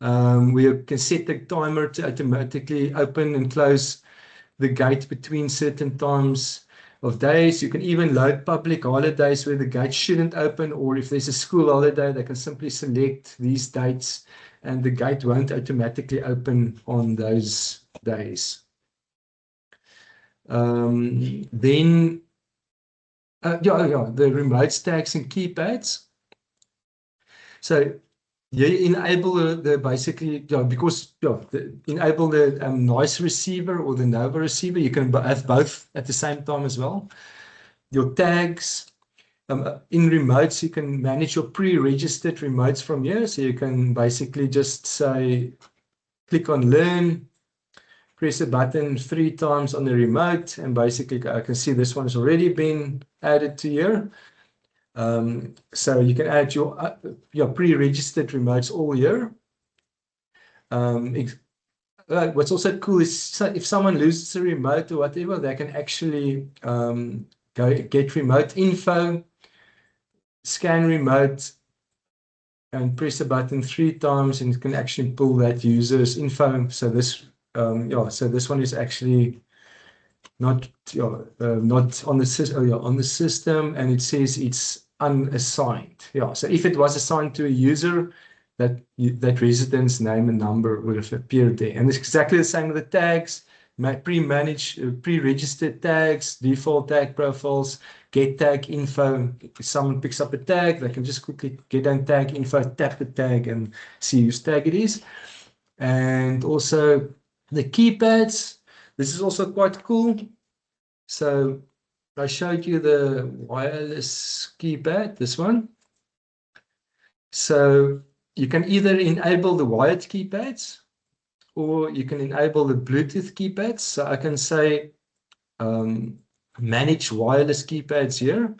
We can set the timer to automatically open and close the gate between certain times of days. You can even load public holidays where the gate shouldn't open, or if there's a school holiday, they can simply select these dates and the gate won't automatically open on those days. Then the remote tags and keypads. So you enable enable the NICE receiver or the Nova receiver. You can have both at the same time as well. Your tags. In remotes, you can manage your pre-registered remotes from here. So you can basically just say, click on learn, press a button 3 times on the remote, and basically I can see this one has already been added to here. So you can add your pre-registered remotes all year. What's also cool is if someone loses a remote or whatever, they can actually go get remote info, scan remote, and press a button 3 times, and it can actually pull that user's info. So this, so this one is actually not on the system, and it says it's unassigned. Yeah, so if it was assigned to a user, that resident's name and number would have appeared there. And it's exactly the same with the tags, pre-managed, pre-registered tags, default tag profiles, get tag info. If someone picks up a tag, they can just quickly get on tag info, tap the tag and see whose tag it is. And also the keypads. This is also quite cool. So I showed you the wireless keypad, this one. So you can either enable the wired keypads or you can enable the Bluetooth keypads. So I can say manage wireless keypads here.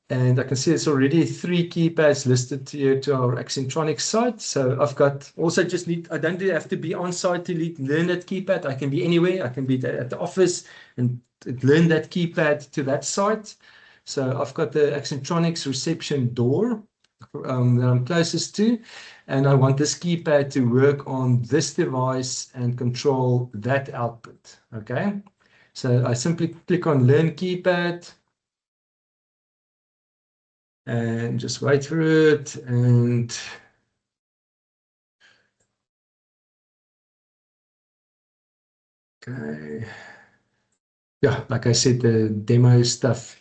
And I can see it's already 3 keypads listed here to our Accentronics site. So I've got also just need, I don't have to be on site to learn that keypad. I can be anywhere. I can be at the office and learn that keypad to that site. So I've got the Accentronics reception door that I'm closest to. And I want this keypad to work on this device and control that output. Okay. So I simply click on learn keypad. And just wait for it. And okay. Yeah, like I said, the demo stuff.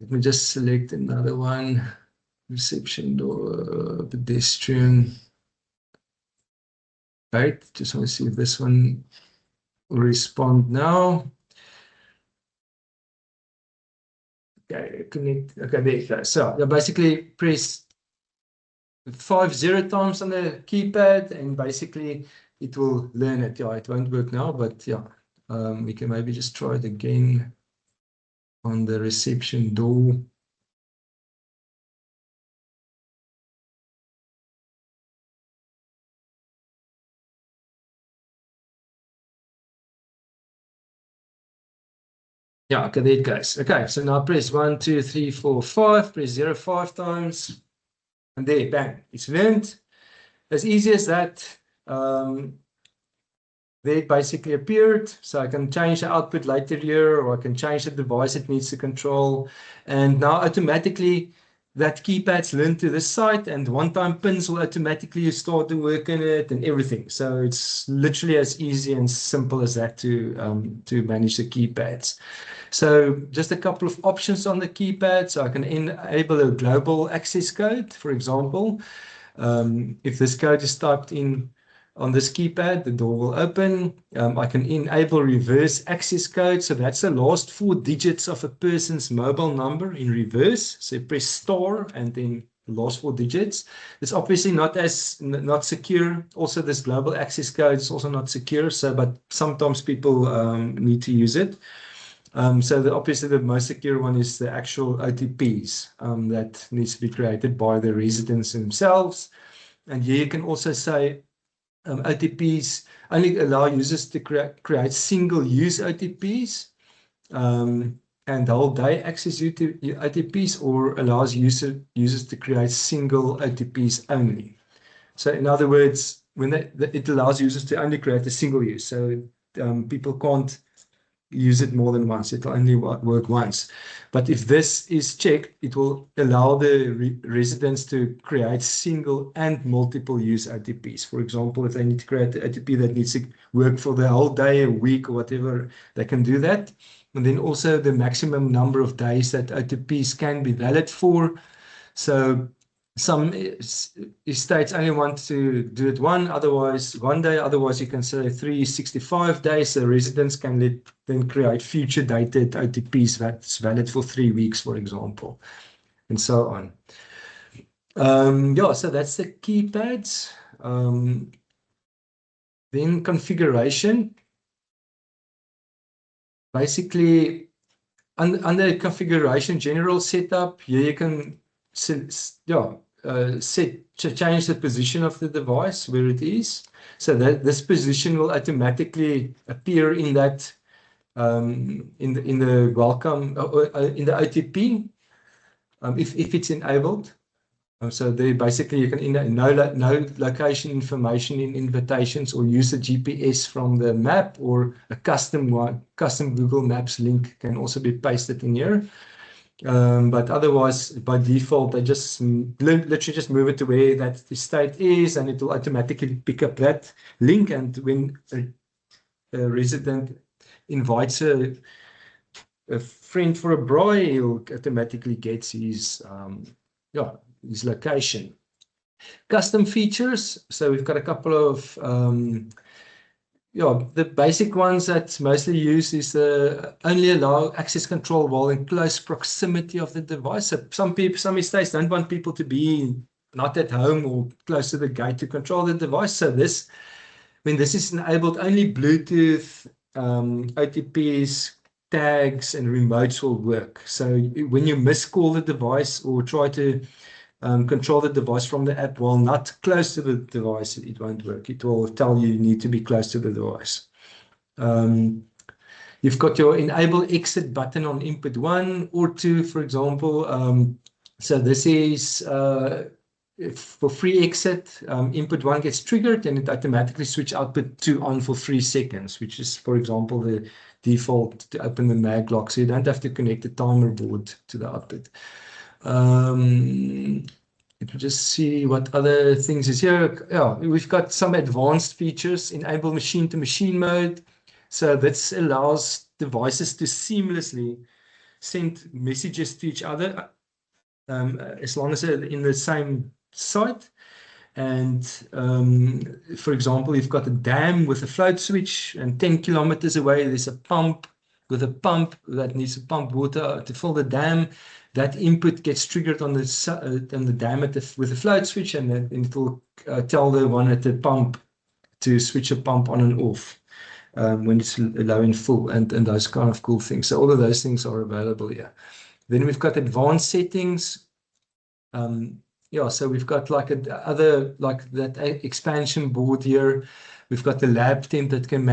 Let me just select another one. Reception door, pedestrian. Right, just want to see if this one will respond now. Okay, connect. Okay, there you go. So you basically press 50 times on the keypad and basically it will learn it. Yeah, it won't work now, but yeah, we can maybe just try it again on the reception door. Yeah, okay, there it goes. Okay, so now press 1, 2, 3, 4, 5, press 0 5 times, and there, bang, it's learned. As easy as that. There it basically appeared. So I can change the output later here, or I can change the device it needs to control. And now automatically that keypad's linked to this site, and one-time pins will automatically start to work in it and everything. So it's literally as easy and simple as that to manage the keypads. So just a couple of options on the keypad. So I can enable a global access code, for example. If this code is typed in on this keypad, the door will open. I can enable reverse access code. So that's the last 4 digits of a person's mobile number in reverse. So press star and then the last 4 digits. It's obviously not secure. Also, this global access code is also not secure. So, but sometimes people need to use it. So obviously the most secure one is the actual OTPs that needs to be created by the residents themselves. And here you can also say OTPs only allow users to create single-use OTPs and whole-day access OTPs, or allows users to create single OTPs only. So in other words, when it allows users to only create a single use, so people can't use it more than once. It will only work once. But if this is checked, it will allow the residents to create single and multiple use OTPs. For example, if they need to create an OTP that needs to work for the whole day, a week, or whatever, they can do that. And then also the maximum number of days that OTPs can be valid for. So some estates only want to do it one day, otherwise you can say 365 days. So residents can then create future dated OTPs that's valid for 3 weeks, for example, and so on. Yeah, so that's the keypads. Then configuration. Basically, under configuration, general setup, here you can change the position of the device where it is, so that this position will automatically appear in that in the welcome in the OTP if it's enabled. So there basically you can no location information in invitations, or use the GPS from the map, or a custom Google Maps link can also be pasted in here. But otherwise, by default, they just literally just move it to where that the state is, and it will automatically pick up that link. And when a resident invites a friend for a braai, he'll automatically get his his location. Custom features. So we've got a couple of the basic ones that's mostly used is only allow access control while in close proximity of the device. So some estates don't want people to be not at home or close to the gate to control the device. So when this is enabled, only Bluetooth, OTPs, tags, and remotes will work. So when you miscall the device or try to control the device from the app while not close to the device, it won't work. It will tell you need to be close to the device. You've got your enable exit button on input 1 or 2, for example. So this is for free exit. Input 1 gets triggered and it automatically switch output 2 on for 3 seconds, which is, for example, the default to open the mag lock. So you don't have to connect the timer board to the output. Let me just see what other things is here. Yeah, we've got some advanced features. Enable machine-to-machine mode. So this allows devices to seamlessly send messages to each other as long as they're in the same site. And for example, you've got a dam with a float switch, and 10 kilometers away there's a pump with a pump that needs to pump water to fill the dam. That input gets triggered on the dam with a float switch, and then it will tell the one at the pump to switch a pump on and off when it's low and full, and those kind of cool things. So all of those things are available here. Then we've got advanced settings. So we've got like that expansion board here. We've got the lab temp that can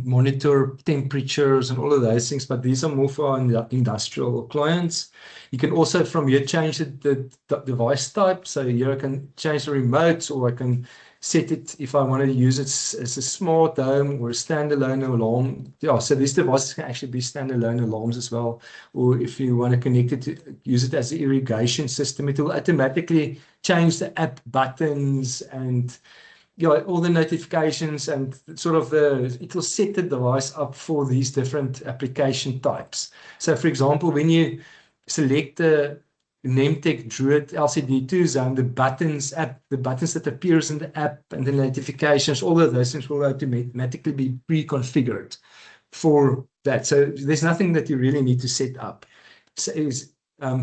monitor temperatures and all of those things, but these are more for our industrial clients. You can also from here change the device type. So here I can change the remote, or I can set it if I want to use it as a smart home or a standalone alarm. Yeah, so these devices can actually be standalone alarms as well. Or if you want to connect it to use it as an irrigation system, it will automatically change the app buttons and all the notifications, and sort of it will set the device up for these different application types. So for example, when you select the Nemtech Druid LCD2 zone, the buttons that appears in the app and the notifications, all of those things will automatically be pre-configured for that. So there's nothing that you really need to set up. So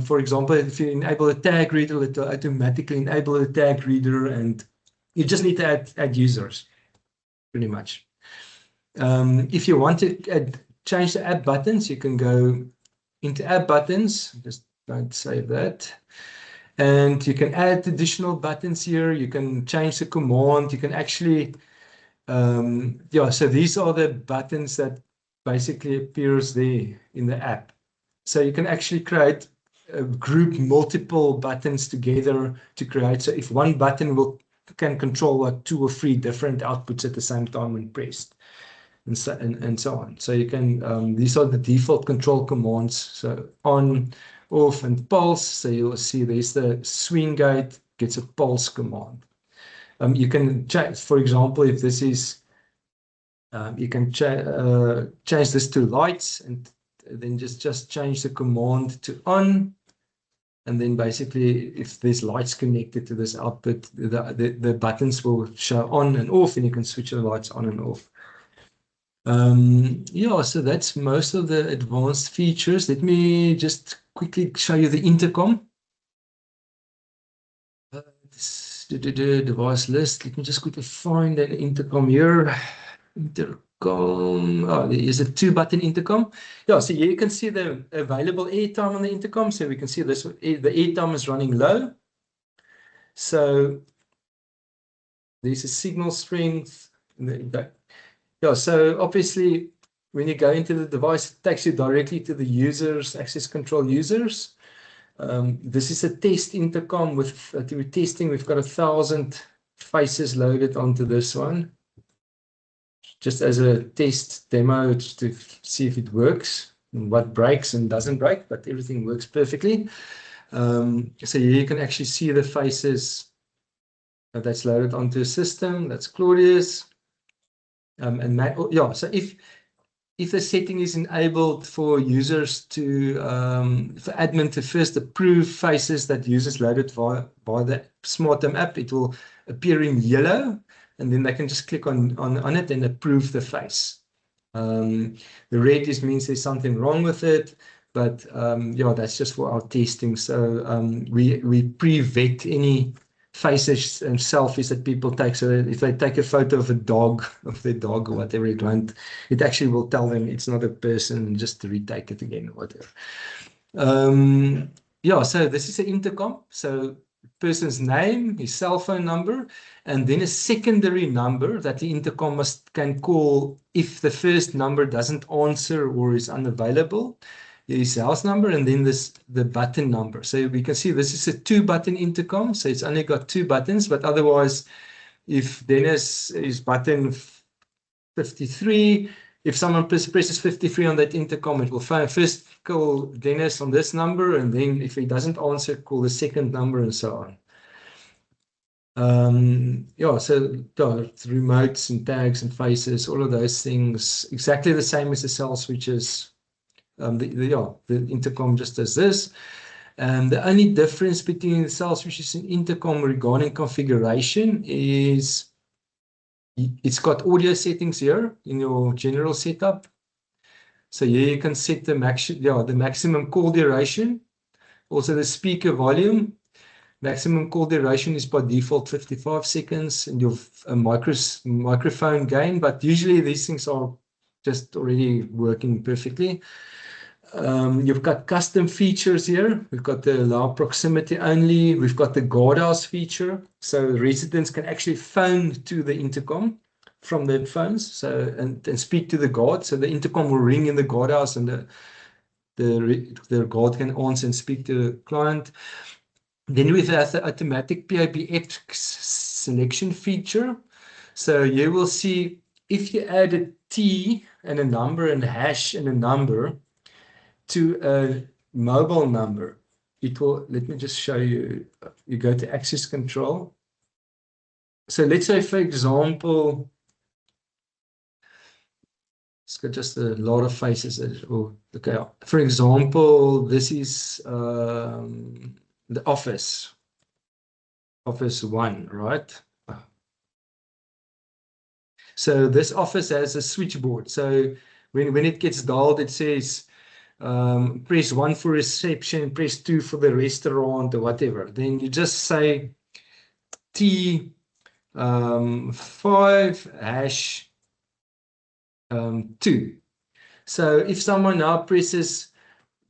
for example, if you enable a tag reader, it will automatically enable a tag reader, and you just need to add users, pretty much. If you want to change the app buttons, you can go into app buttons. Just don't save that. And you can add additional buttons here. You can change the command. You can actually, so these are the buttons that basically appears there in the app. So you can actually group multiple buttons together to create. So if one button can control like 2 or 3 different outputs at the same time when pressed, and so on. So you can, these are the default control commands. So on, off, and pulse. So you'll see there's the swing gate gets a pulse command. You can change, for example, if this is, you can change this to lights, and then just change the command to on. And then basically, if there's lights connected to this output, the buttons will show on and off, and you can switch the lights on and off. So that's most of the advanced features. Let me just quickly show you the intercom. Device list. Let me just quickly find an intercom here. Intercom. There is a 2-button intercom. So here you can see the available airtime on the intercom. So we can see this, the airtime is running low. So there's a signal strength. So obviously when you go into the device, it takes you directly to the users, access control users. This is a test intercom with we're testing. We've got 1,000 faces loaded onto this one, just as a test demo to see if it works. what breaks and doesn't break, but everything works perfectly. So here you can actually see the faces that's loaded onto the system. That's Claudius. So if the setting is enabled for users to, for admin to first approve faces that users loaded via the SmartHome app, it will appear in yellow, and then they can just click on it and approve the face. The red means there's something wrong with it, but yeah, that's just for our testing. So we pre-vet any faces and selfies that people take. So that if they take a photo of a dog, of their dog or whatever it want, it actually will tell them it's not a person, just to retake it again or whatever. Yeah, so this is an intercom. So person's name, his cell phone number, and then a secondary number that the intercom can call if the first number doesn't answer or is unavailable. His house number, and then the button number. So we can see this is a 2-button intercom, so it's only got 2 buttons, but otherwise, if Dennis is button 53, if someone presses 53 on that intercom, it will first call Dennis on this number, and then if he doesn't answer, call the second number, and so on. Yeah, so remotes and tags and faces, all of those things, exactly the same as the cell switches. The intercom just does this. And the only difference between the cell switches and intercom regarding configuration is it's got audio settings here in your general setup. So here you can set the maximum call duration, also the speaker volume. Maximum call duration is by default 55 seconds, and your microphone gain, but usually these things are just already working perfectly. You've got custom features here. We've got the allow proximity only. We've got the guardhouse feature. So residents can actually phone to the intercom from their phones, and speak to the guard. So the intercom will ring in the guardhouse, and the guard can answer and speak to the client. Then we have the automatic PIBX selection feature. So you will see if you add a T and a number and a hash and a number to a mobile number, it will, let me just show you, you go to access control. So let's say, for example, it's got just a lot of faces. Okay, for example, this is the office 1, right? So this office has a switchboard. So when it gets dialed, it says press 1 for reception, press 2 for the restaurant or whatever. Then you just say T 5 hash 2. So if someone now presses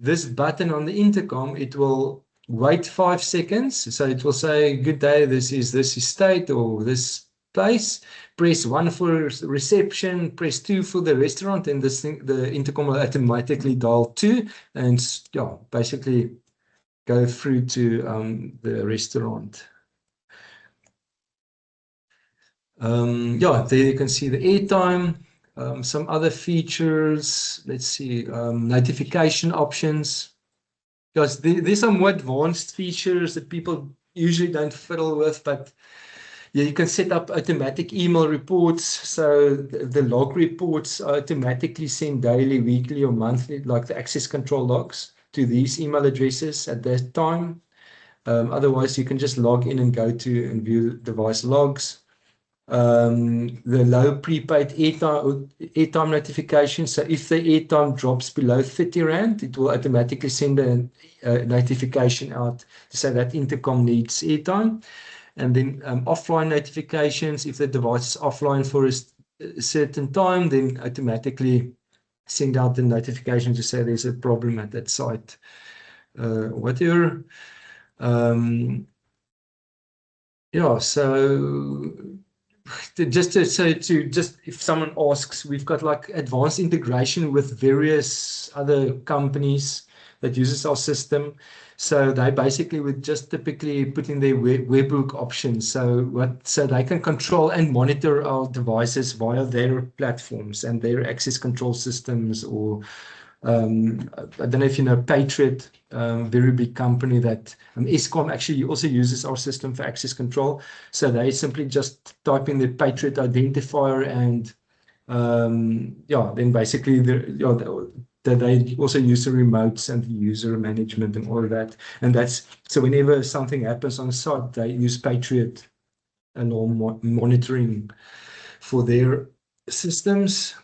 this button on the intercom, it will wait 5 seconds. So it will say, good day, this is estate or this place. Press 1 for reception, press 2 for the restaurant, and the intercom will automatically dial 2 and basically go through to the restaurant. There you can see the airtime. Some other features, let's see, notification options. Because there's some more advanced features that people usually don't fiddle with, but yeah, you can set up automatic email reports. So the log reports are automatically sent daily, weekly, or monthly, like the access control logs, to these email addresses at that time. Otherwise, you can just log in and go to and view device logs. The low prepaid airtime notification. So if the airtime drops below 30 Rand, it will automatically send a notification out to say that intercom needs airtime. And then offline notifications, if the device is offline for a certain time, then automatically send out the notification to say there's a problem at that site, whatever. So just if someone asks, we've got like advanced integration with various other companies that uses our system. So they basically would just typically put in their webhook options. So they can control and monitor our devices via their platforms and their access control systems or I don't know if you know Patriot, very big company that Eskom actually also uses our system for access control. So they simply just type in the Patriot identifier and then basically they also use the remotes and the user management and all of that. And that's so whenever something happens on the site, they use Patriot alarm monitoring for their systems.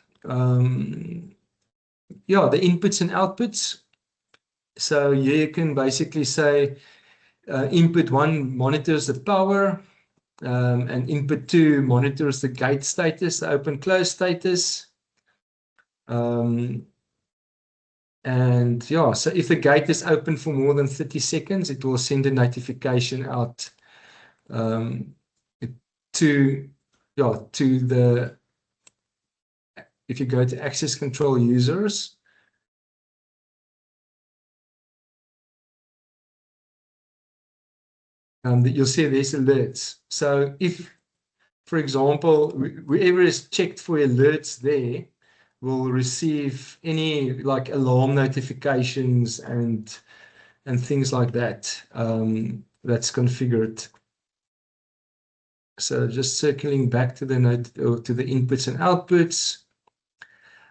The inputs and outputs. So here you can basically say input 1 monitors the power, and input 2 monitors the gate status, the open close status. So if the gate is open for more than 30 seconds, it will send a notification out to the, if you go to access control users, you'll see there's alerts. So if, for example, whoever is checked for alerts there will receive any like alarm notifications and things like that. That's configured. So just circling back to the inputs and outputs.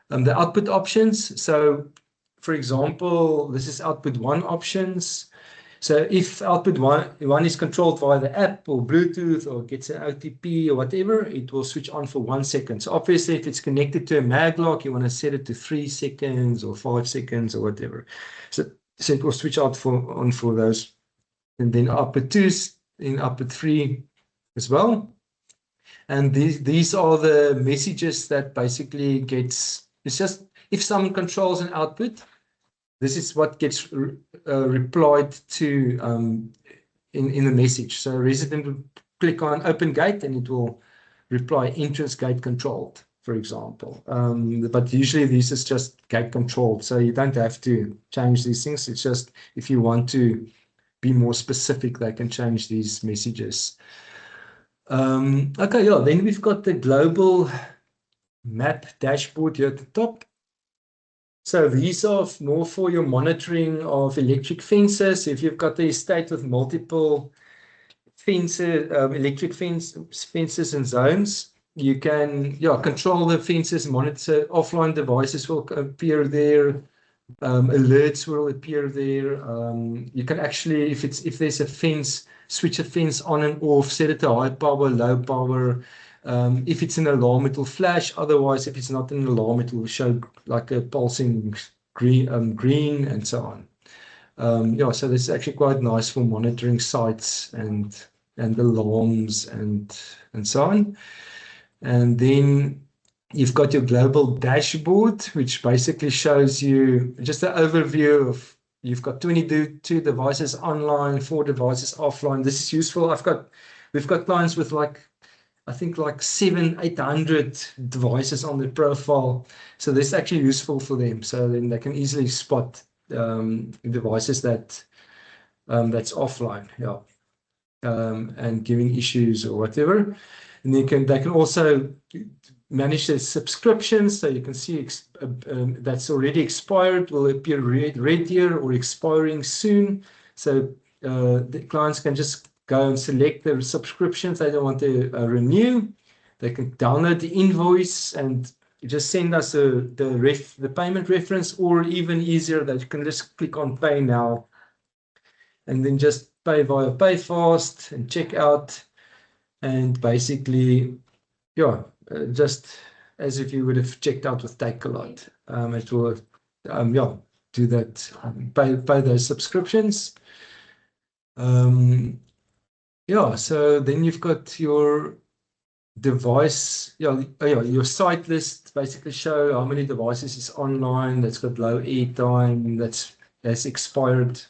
The output options. So, for example, this is output 1 options. So if output one is controlled via the app or Bluetooth or gets an OTP or whatever, it will switch on for 1 second. So obviously, if it's connected to a maglock, you want to set it to 3 seconds or 5 seconds or whatever. So it will switch on for those. And then output 2 in output 3 as well. And these are the messages that basically gets, it's just if someone controls an output, this is what gets replied to in the message. So resident will click on open gate and it will reply entrance gate controlled, for example. But usually this is just gate controlled. So you don't have to change these things. It's just if you want to be more specific, they can change these messages. Then we've got the global map dashboard here at the top. So these are more for your monitoring of electric fences. If you've got the estate with multiple fences, electric fences and zones, you can control the fences, monitor. Offline devices will appear there. Alerts will appear there. You can actually, if there's a fence, switch a fence on and off, set it to high power, low power. If it's an alarm, it will flash. Otherwise, if it's not an alarm, it will show like a pulsing green and so on. So this is actually quite nice for monitoring sites and alarms and so on. And then you've got your global dashboard, which basically shows you just an overview of, you've got 22 devices online, 4 devices offline. This is useful. We've got clients with I think 700-800 devices on their profile. So this is actually useful for them. So then they can easily spot devices that's offline, and giving issues or whatever. And they can also manage their subscriptions. So you can see that's already expired will appear red here or expiring soon. So the clients can just go and select their subscriptions they don't want to renew. They can download the invoice and just send us the payment reference, or even easier that you can just click on pay now and then just pay via PayFast and check out, and basically just as if you would have checked out with Takealot. It will do that, pay those subscriptions. So then you've got your device, your site list, basically show how many devices is online, that's got low airtime, that's expired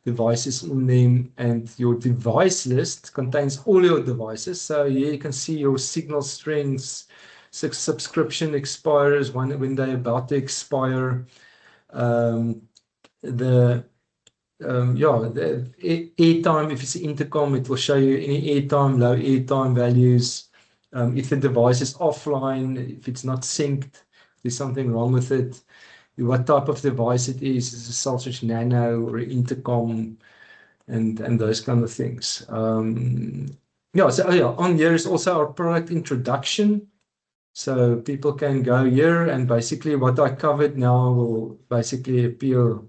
devices in them, and your device list contains all your devices. So here you can see your signal strengths, subscription expires, when they're about to expire, the airtime, if it's an intercom, it will show you any airtime, low airtime values. If the device is offline, if it's not synced, there's something wrong with it. what type of device it is a cell switch nano or intercom, and those kind of things. Yeah, so on here is also our product introduction. So people can go here, and basically what I covered now will basically appear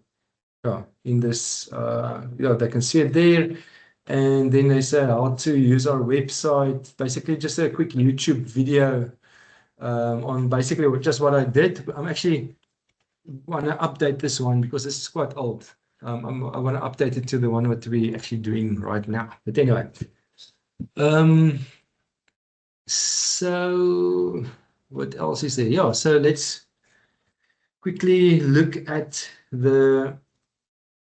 in this, they can see it there. And then they say how to use our website, basically just a quick YouTube video on basically just what I did. I'm actually want to update this one because this is quite old. I want to update it to the one that we're actually doing right now. But anyway, so what else is there? Yeah, so let's quickly look at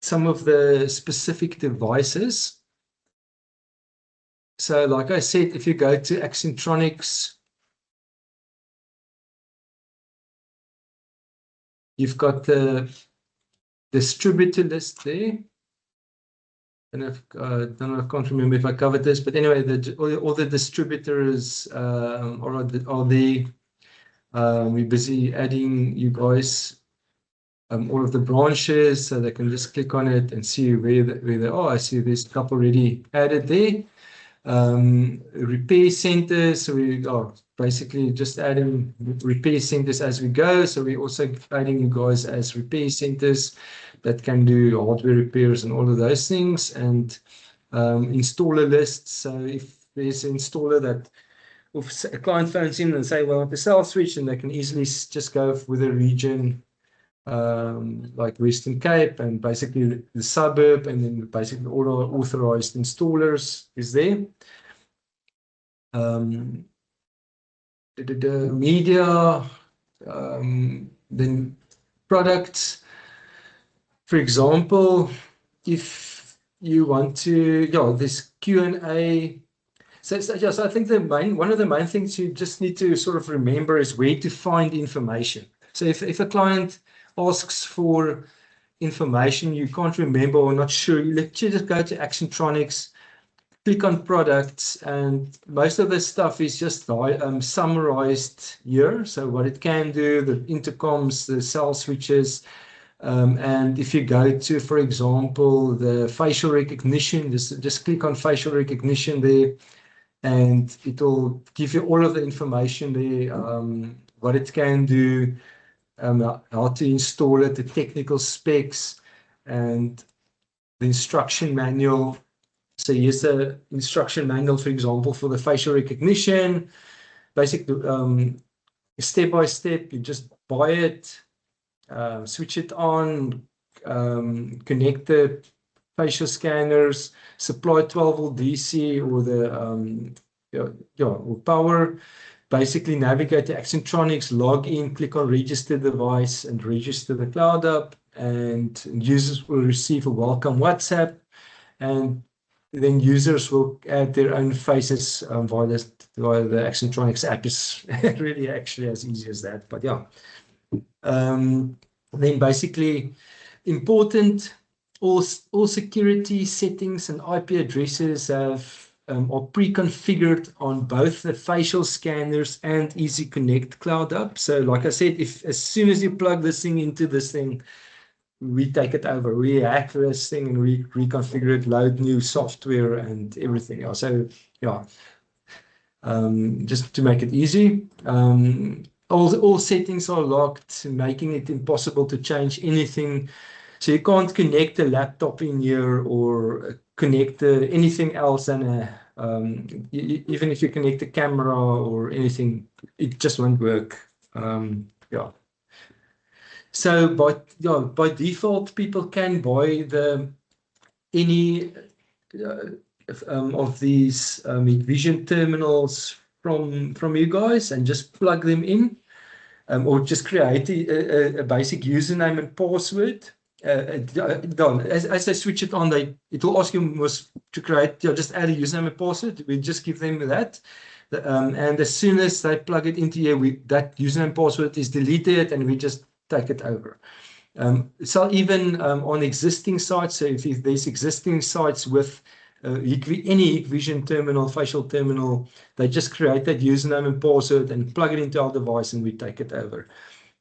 some of the specific devices. So like I said, if you go to Accentronics, you've got the distributor list there. And I can't remember if I covered this, but anyway, all the distributors we're busy adding you guys all of the branches, so they can just click on it and see where they are. I see there's a couple already added there. Repair centers, so we are basically just adding repair centers as we go. So we're also adding you guys as repair centers that can do hardware repairs and all of those things, and installer lists. So if there's an installer that if a client phones in and say, well, the cell switch, and they can easily just go with a region like Western Cape and basically the suburb, and then basically all our authorized installers is there. The media, then products. For example, if you want to, this Q&A. So I think one of the main things you just need to sort of remember is where to find information. So if a client asks for information you can't remember or not sure, you just go to Accentronics, click on products, and most of this stuff is just summarized here. So what it can do, the intercoms, the cell switches, and if you go to, for example, the facial recognition, just click on facial recognition there, and it will give you all of the information there, what it can do, how to install it, the technical specs, and the instruction manual. So here's the instruction manual, for example, for the facial recognition. Basically, step by step, you just buy it, switch it on, connect the facial scanners, supply 12-volt DC or or power. Basically navigate to Accentronics, log in, click on register device, and register the cloud app, and users will receive a welcome WhatsApp, and then users will add their own faces via the Accentronics app. Is really actually as easy as that, but yeah. Then basically important, all security settings and IP addresses are pre-configured on both the facial scanners and EasyConnect Cloud App. So like I said, as soon as you plug this thing into this thing, we take it over. We hack this thing and we reconfigure it, load new software and everything else. So yeah, just to make it easy. All settings are locked, making it impossible to change anything. So you can't connect a laptop in here or connect anything else, and even if you connect a camera or anything, it just won't work. Yeah. So by default, people can buy any of these Vision terminals from you guys and just plug them in, or just create a basic username and password. As they switch it on, it will ask you to create, just add a username and password. We just give them that. And as soon as they plug it into here, that username and password is deleted, and we just take it over. So even on existing sites, so if there's existing sites with any Hikvision terminal, facial terminal, they just create that username and password and plug it into our device, and we take it over.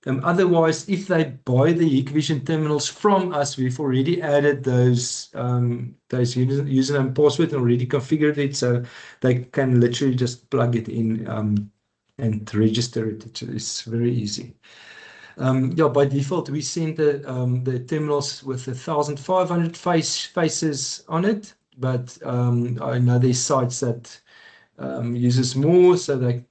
Otherwise, if they buy the Hikvision terminals from us, we've already added those username and password and already configured it, so they can literally just plug it in and register it. It's very easy. Yeah, by default, we send the terminals with 1,500 faces on it, but I know there's sites that uses more, so they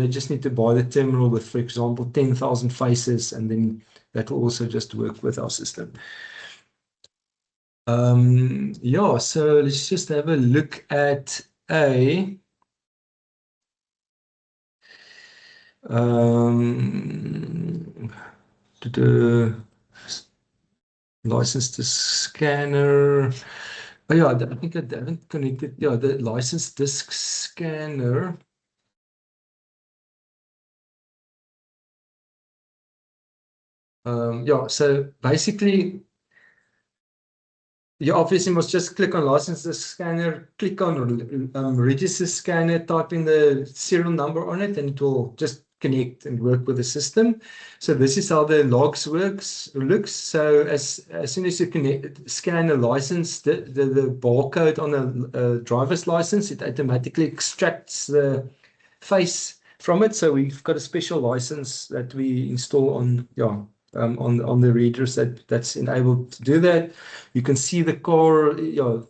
just need to buy the terminal with, for example, 10,000 faces, and then that will also just work with our system. Yeah, so let's just have a look at the license disk scanner. Oh yeah, I think I haven't connected. Yeah, the license disk scanner. Yeah, so basically, you obviously must just click on license disk scanner, click on register scanner, type in the serial number on it, and it will just connect and work with the system. So this is how the logs looks. So as soon as you scan a license, the barcode on a driver's license, it automatically extracts the face from it. So we've got a special license that we install on the readers that's enabled to do that. You can see the car,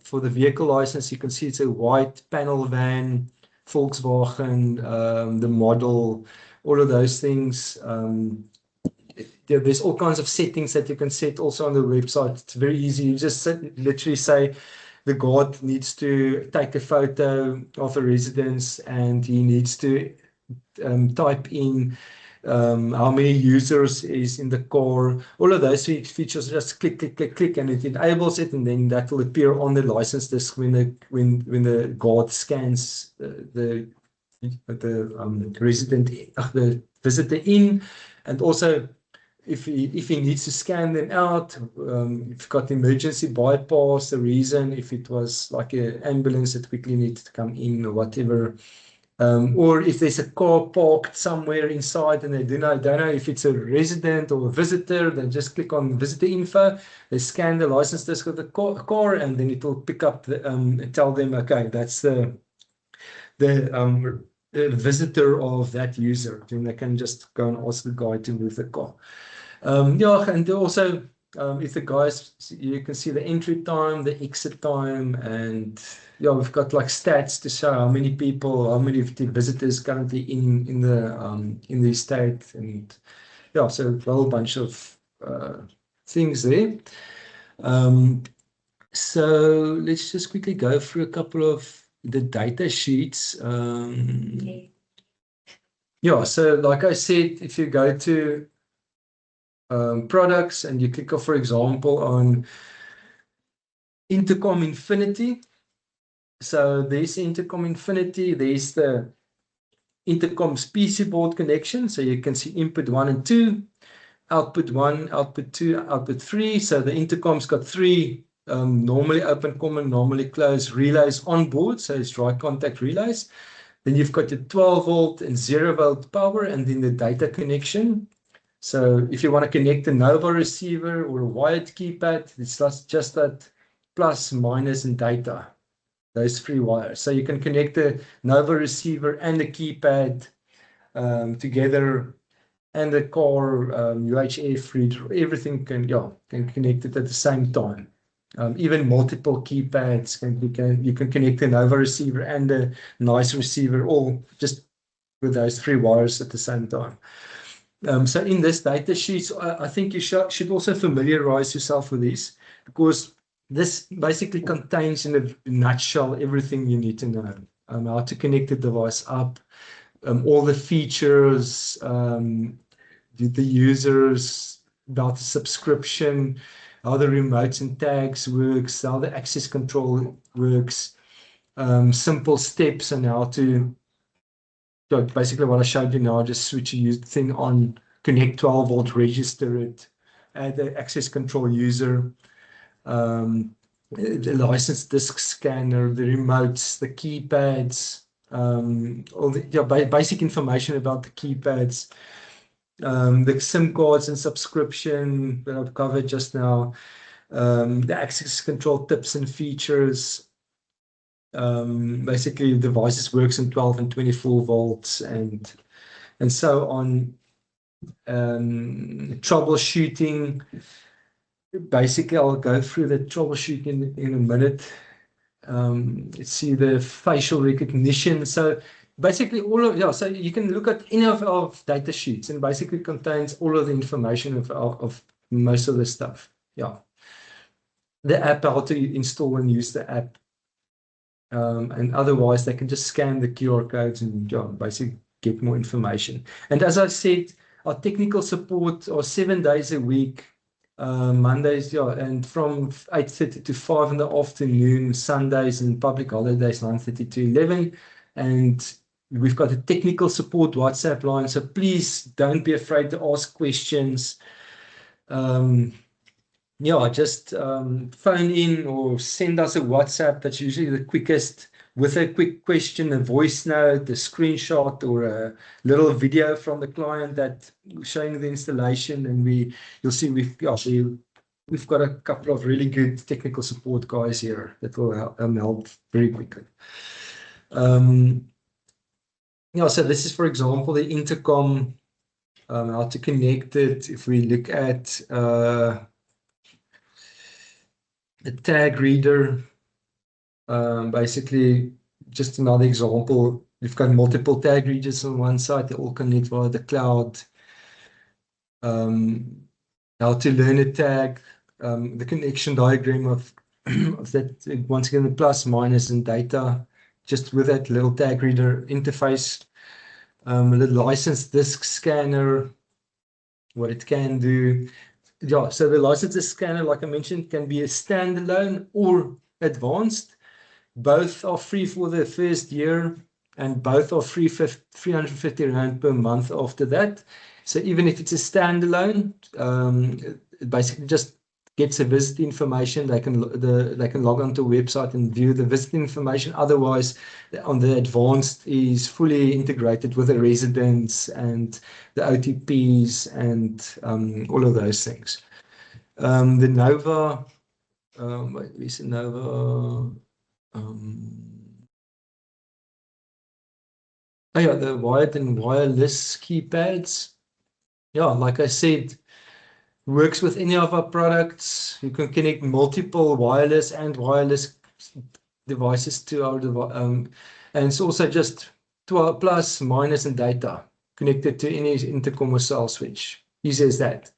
for the vehicle license, you can see it's a white panel van, Volkswagen, the model, all of those things. There's all kinds of settings that you can set also on the website. It's very easy. You just literally say the guard needs to take a photo of a residence, and he needs to type in how many users is in the car. All of those features, just click, and it enables it, and then that will appear on the license disk when the guard scans the resident, the visitor in, and also if he needs to scan them out, if you've got emergency bypass, the reason, if it was like an ambulance that quickly needs to come in or whatever. Or if there's a car parked somewhere inside and they don't know if it's a resident or a visitor, then just click on visitor info. They scan the license disk of the car, and then it will pick up tell them, okay, that's the visitor of that user. Then they can just go and ask the guy to move the car. Yeah, and also if the guys, you can see the entry time, the exit time, and yeah, we've got like stats to show how many people, how many of the visitors currently in the estate, and yeah, so a whole bunch of things there. So let's just quickly go through a couple of the data sheets. Yeah, so like I said, if you go to products and you click off, for example, on Intercom Infinity. So there's Intercom Infinity, there's the Intercom's PC board connection. So you can see input 1 and 2, output 1, output 2, output 3. So the Intercom's got 3 normally open, common, normally closed relays on board. So it's dry contact relays. Then you've got your 12 volt and 0 volt power, and then the data connection. So if you want to connect a Nova receiver or a wired keypad, it's just that plus, minus, and data, those 3 wires. So you can connect the Nova receiver and the keypad together, and the car, UHF reader, everything can connect it at the same time. Even multiple keypads, you can connect the Nova receiver and the NICE receiver, all just with those 3 wires at the same time. So in this data sheet, I think you should also familiarize yourself with this, because this basically contains in a nutshell everything you need to know. How to connect the device up, all the features, the users, about the subscription, how the remotes and tags works, how the access control works, simple steps on how to, basically what I showed you now, just switch the thing on, connect 12 volt, register it, add the access control user, the license disk scanner, the remotes, the keypads, all the basic information about the keypads, the SIM cards and subscription that I've covered just now, the access control tips and features. Basically, the devices works in 12 and 24 volts and so on. Troubleshooting. Basically, I'll go through the troubleshooting in a minute. Let's see the facial recognition. So basically so you can look at any of our data sheets and basically contains all of the information of most of the stuff. Yeah. The app, how to install and use the app. And otherwise they can just scan the QR codes and basically get more information. And as I said, our technical support are 7 days a week. Mondays, and from 8:30 to 5 in the afternoon, Sundays and public holidays, 9:30 to 11. And we've got a technical support WhatsApp line, so please don't be afraid to ask questions. Just phone in or send us a WhatsApp. That's usually the quickest, with a quick question, a voice note, a screenshot, or a little video from the client that showing the installation. And you'll see we've got a couple of really good technical support guys here that will help very quickly. So this is, for example, the intercom, how to connect it. If we look at the tag reader, basically just another example. We've got multiple tag readers on one side, they all connect via the cloud. How to learn a tag, the connection diagram of that, once again, the plus, minus, and data, just with that little tag reader interface. The licensed disk scanner, what it can do. So the licensed disk scanner, like I mentioned, can be a standalone or advanced. Both are free for the first year, and both are free for 350 Rand per month after that. So even if it's a standalone, it basically just gets a visit information. They can log onto a website and view the visit information. Otherwise, on the advanced is fully integrated with the residents and the OTPs and all of those things. The Nova, what is it, Nova? The wired and wireless keypads. Like I said, works with any of our products. You can connect multiple wireless and wireless devices to our device, and it's also just to our plus, minus, and data connected to any intercom or cell switch. Easy as that.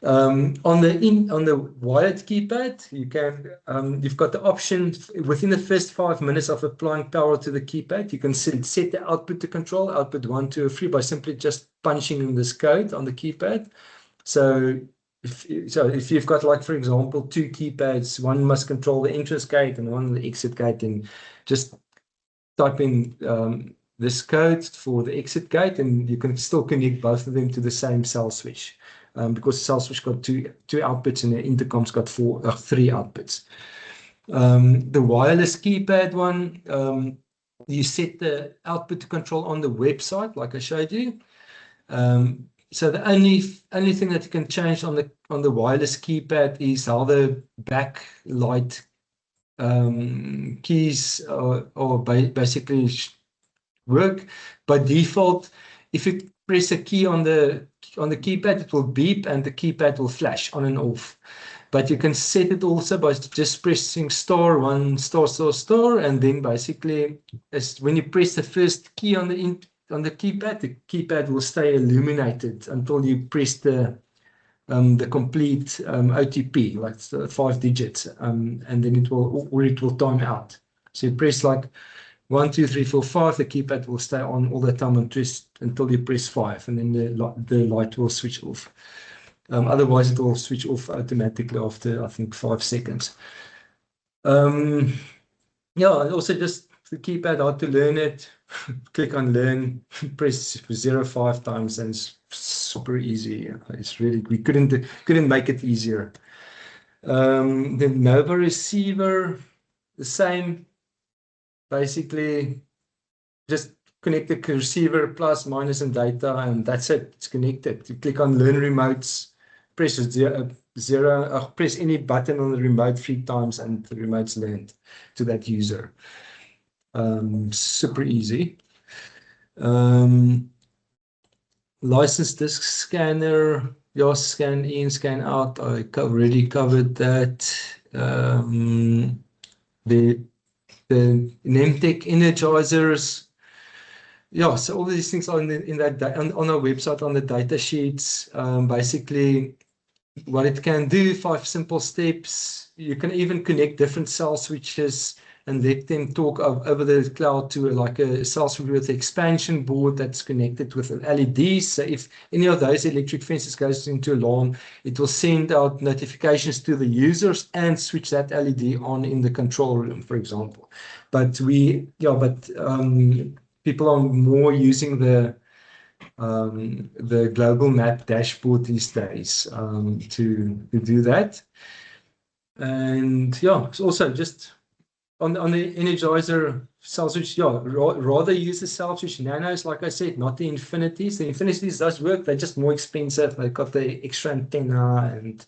On the wired keypad, you can you've got the option within the first 5 minutes of applying power to the keypad. You can set the output to control output 1, 2, or 3 by simply just punching in this code on the keypad. So if you've got, like, for example, 2 keypads, one must control the entrance gate and one the exit gate, and just type in this code for the exit gate, and you can still connect both of them to the same cell switch. Because the cell switch got two outputs and the intercom's got 3 outputs. The wireless keypad one, you set the output to control on the website, like I showed you. So the only thing that you can change on the wireless keypad is how the backlight keys or basically work. By default, if you press a key on the keypad, it will beep and the keypad will flash on and off. But you can set it also by just pressing *1 ***, and then basically when you press the first key on the keypad will stay illuminated until you press the complete OTP, like 5 digits, and then it will time out. So you press like 1, 2, 3, 4, 5, the keypad will stay on all the time until you press 5, and then the light will switch off. Otherwise, it will switch off automatically after, I think, 5 seconds. Also just the keypad, how to learn it. Click on learn, press 0 5 times, and it's super easy. It's really, we couldn't make it easier. The Nova receiver, the same. Basically, just connect the receiver plus, minus, and data, and that's it. It's connected. You click on Learn Remotes, press press any button on the remote 3 times, and the remote's learned to that user. Super easy. License disk scanner, yeah, scan in, scan out. I already covered that. The Nemtech energizers. Yeah, so all these things are on our website on the data sheets. Basically, what it can do, 5 simple steps. You can even connect different cell switches and let them talk over the cloud to like a cell switch with an expansion board that's connected with an LED. So if any of those electric fences goes into alarm, it will send out notifications to the users and switch that LED on in the control room, for example. But people are more using the global map dashboard these days to do that. And yeah, it's also just on the Energizer cell switch, yeah, rather use the cell switch nanos, like I said, not the Infinities. The Infinities does work, they're just more expensive. They've got the extra antenna and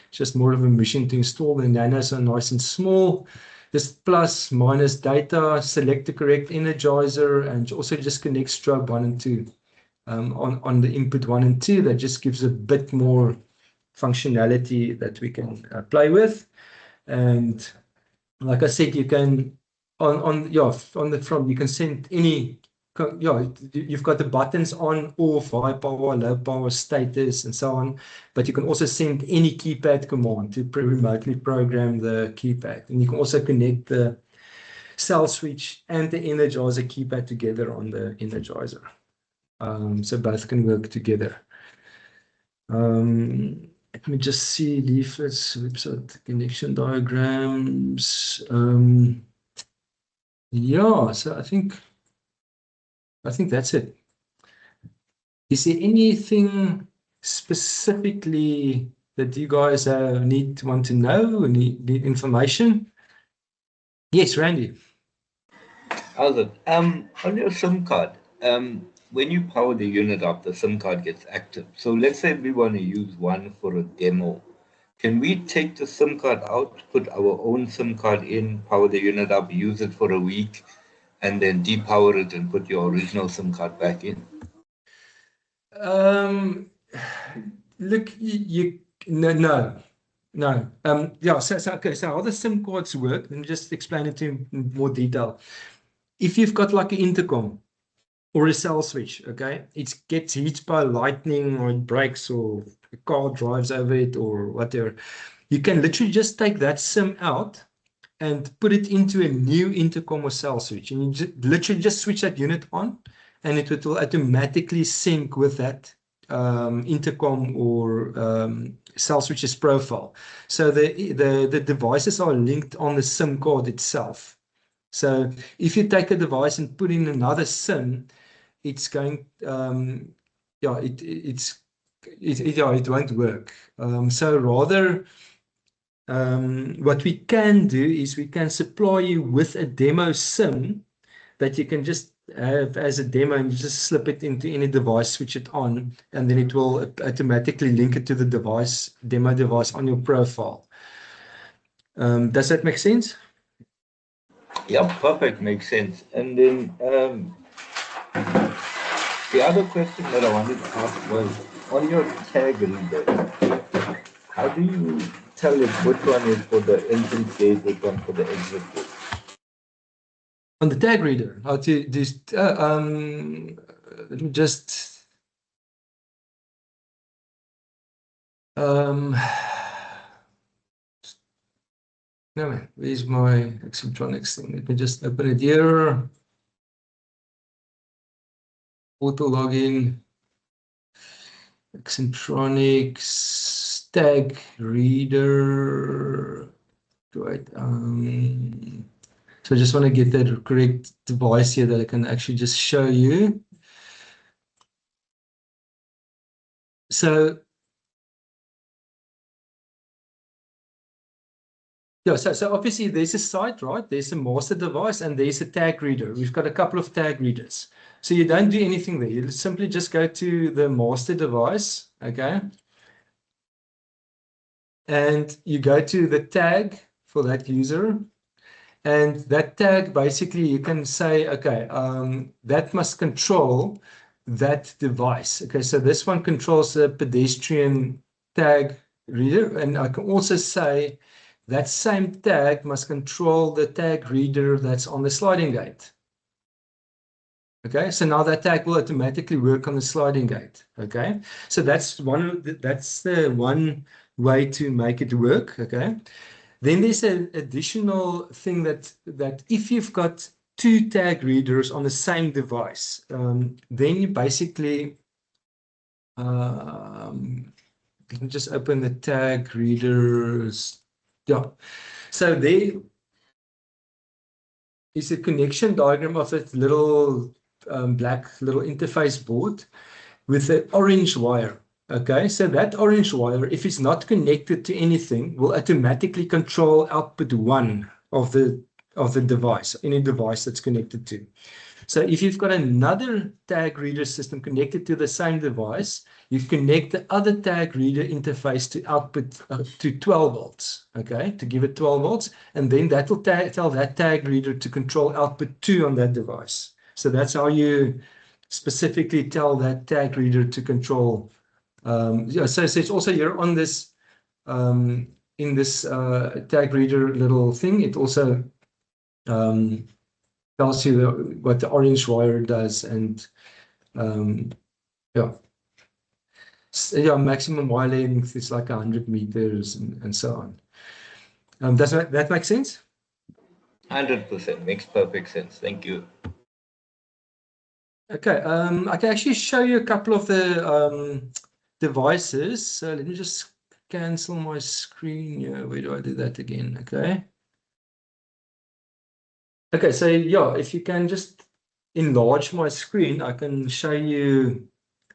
just more of a machine to install. The nanos are nice and small. Just plus, minus data, select the correct Energizer, and also just connect strobe 1 and 2 on the input 1 and 2. That just gives a bit more functionality that we can play with. And like I said, you can on the front you can send any, you've got the buttons on, off, high power, low power, status, and so on. But you can also send any keypad command to remotely program the keypad, and you can also connect the cell switch and the Energizer keypad together on the Energizer. So both can work together. Let me just see leaflets, website connection diagrams. Yeah, so I think that's it. Is there anything specifically that you guys want to know, need information? Yes, Randy. Albert, on your SIM card, when you power the unit up, the SIM card gets active. So let's say we want to use one for a demo. Can we take the SIM card out, put our own SIM card in, power the unit up, use it for a week, and then depower it and put your original SIM card back in? Look, no. Yeah, okay, so how the SIM cards work, let me just explain it to you in more detail. If you've got like an intercom or a cell switch, okay, it gets hit by lightning or it breaks or a car drives over it or whatever, you can literally just take that SIM out and put it into a new intercom or cell switch, and you literally just switch that unit on, and it will automatically sync with that intercom or cell switch's profile. So the devices are linked on the SIM card itself. So if you take a device and put in another SIM, it's going, it won't work. So rather, what we can do is we can supply you with a demo SIM that you can just have as a demo, and you just slip it into any device, switch it on, and then it will automatically link it to the demo device on your profile. Does that make sense? Yeah, perfect, makes sense. And then the other question that I wanted to ask was, on your tag reader, how do you tell it which one is for the entrance gate, which one for the exit gate? On the tag reader, how to do, let me just, no man, where's my Xcentronics thing? Let me just open it here. Auto login, Xcentronics tag reader. Right. So I just want to get that correct device here that I can actually just show you. So Yeah, so obviously there's a site, right? There's a master device and there's a tag reader. We've got a couple of tag readers. So you don't do anything there. You simply just go to the master device, okay? And you go to the tag for that user. And that tag, basically, you can say, okay, that must control that device. Okay, so this one controls the pedestrian tag reader. And I can also say that same tag must control the tag reader that's on the sliding gate. Okay, so now that tag will automatically work on the sliding gate. Okay, so that's the one way to make it work. Okay. Then there's an additional thing that if you've got two tag readers on the same device, then you basically you can just open the tag readers. Yeah. So there is a connection diagram of a little black little interface board with an orange wire. Okay, so that orange wire, if it's not connected to anything, will automatically control output 1 of the device, any device that's connected to. So if you've got another tag reader system connected to the same device, you connect the other tag reader interface to output to 12 volts, okay, to give it 12 volts, and then that will tell that tag reader to control output 2 on that device. So that's how you specifically tell that tag reader to control. Yeah, so it's also you're on this in this tag reader little thing. It also tells you what the orange wire does, and yeah, yeah, maximum wire length is like 100 meters and so on. Does that make sense? 100% makes perfect sense. Thank you. Okay, I can actually show you a couple of the devices. So let me just cancel my screen. Yeah, where do I do that again? Okay. Okay, so yeah, if you can just enlarge my screen, I can show you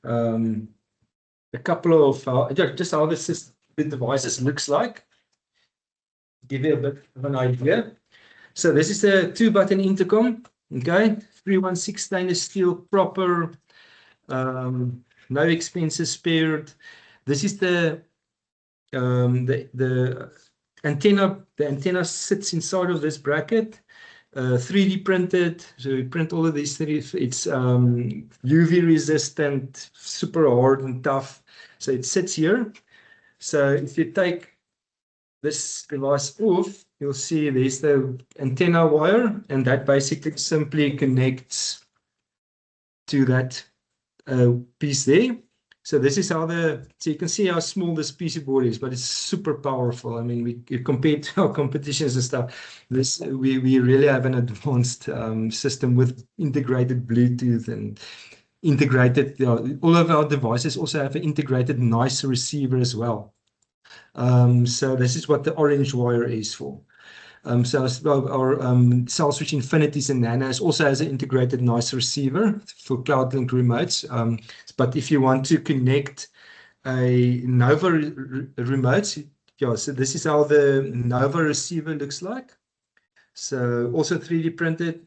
a couple of just how the devices looks like. Give you a bit of an idea. So this is the 2-button intercom. Okay, 316 stainless steel, proper, no expenses spared. This is the antenna. The antenna sits inside of this bracket. 3D printed, so we print all of these 3D. It's UV resistant, super hard and tough. So it sits here. So if you take this device off, you'll see there's the antenna wire, and that basically simply connects to that piece there. So this is how so you can see how small this PC board is, but it's super powerful. I mean, we compared to our competitions and stuff, we really have an advanced system with integrated Bluetooth and integrated, all of our devices also have an integrated nice receiver as well. So this is what the orange wire is for. So our Cell Switch Infinities and Nanos also has an integrated nice receiver for CloudLink remotes. But if you want to connect a Nova remote, yeah, so this is how the Nova receiver looks like. So also 3D printed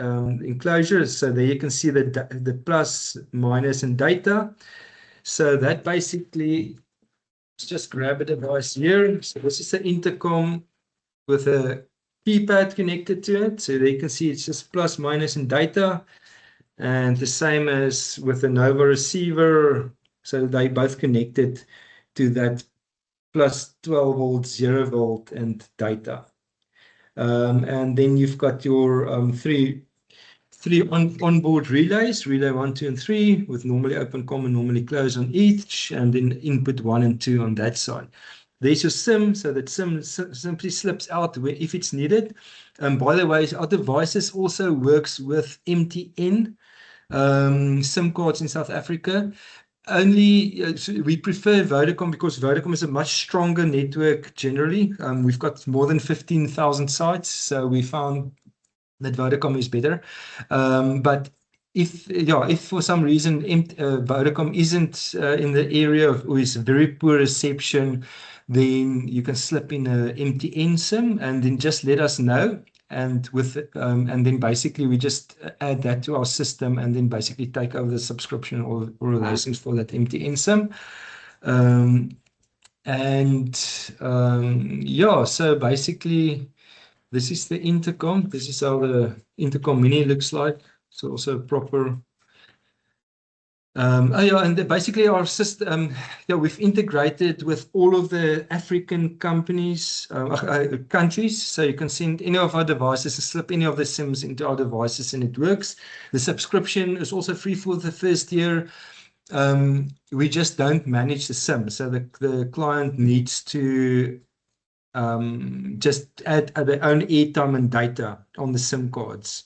enclosures. So there you can see the plus, minus, and data. So that basically, let's just grab a device here. So this is the intercom with a keypad connected to it. So there you can see it's just plus, minus, and data. And the same as with the Nova receiver. So they both connected to that plus 12 volt, 0 volt, and data. And then you've got your three onboard relays, relay 1, 2, and 3, with normally open, common, normally closed on each, and then input 1 and 2 on that side. There's your SIM, so that SIM simply slips out if it's needed. By the way, our devices also works with MTN SIM cards in South Africa. Only so we prefer Vodacom because Vodacom is a much stronger network generally. We've got more than 15,000 sites, so we found that Vodacom is better. But if for some reason Vodacom isn't in the area or is very poor reception, then you can slip in a MTN SIM and then just let us know. And and then basically we just add that to our system and then basically take over the subscription or all of those things for that MTN SIM. Yeah, so basically this is the intercom. This is how the intercom mini looks like. So also proper. Yeah, and basically our system, yeah, we've integrated with all of the African countries. So you can send any of our devices and slip any of the SIMs into our devices and it works. The subscription is also free for the first year. We just don't manage the SIM. So the client needs to just add their own airtime and data on the SIM cards.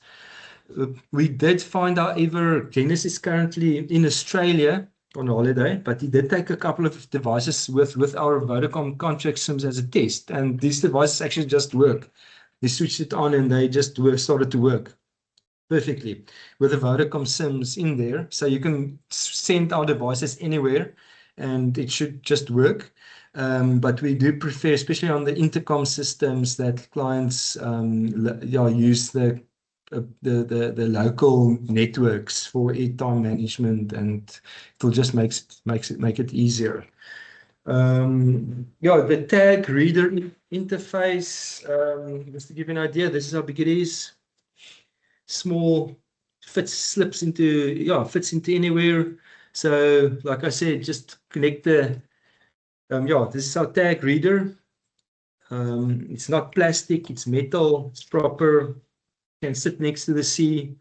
We did find, however, Dennis is currently in Australia on holiday, but he did take a couple of devices with our Vodacom contract SIMs as a test, and these devices actually just work. He switched it on and they just started to work perfectly with the Vodacom SIMs in there. So you can send our devices anywhere and it should just work. But we do prefer, especially on the intercom systems, that clients use the local networks for airtime management, and it will just make it easier. Yeah, the tag reader interface, just to give you an idea, this is how big it is. Small, fits into anywhere. So like I said, just connect the this is our tag reader. It's not plastic, it's metal, it's proper, can sit next to the sea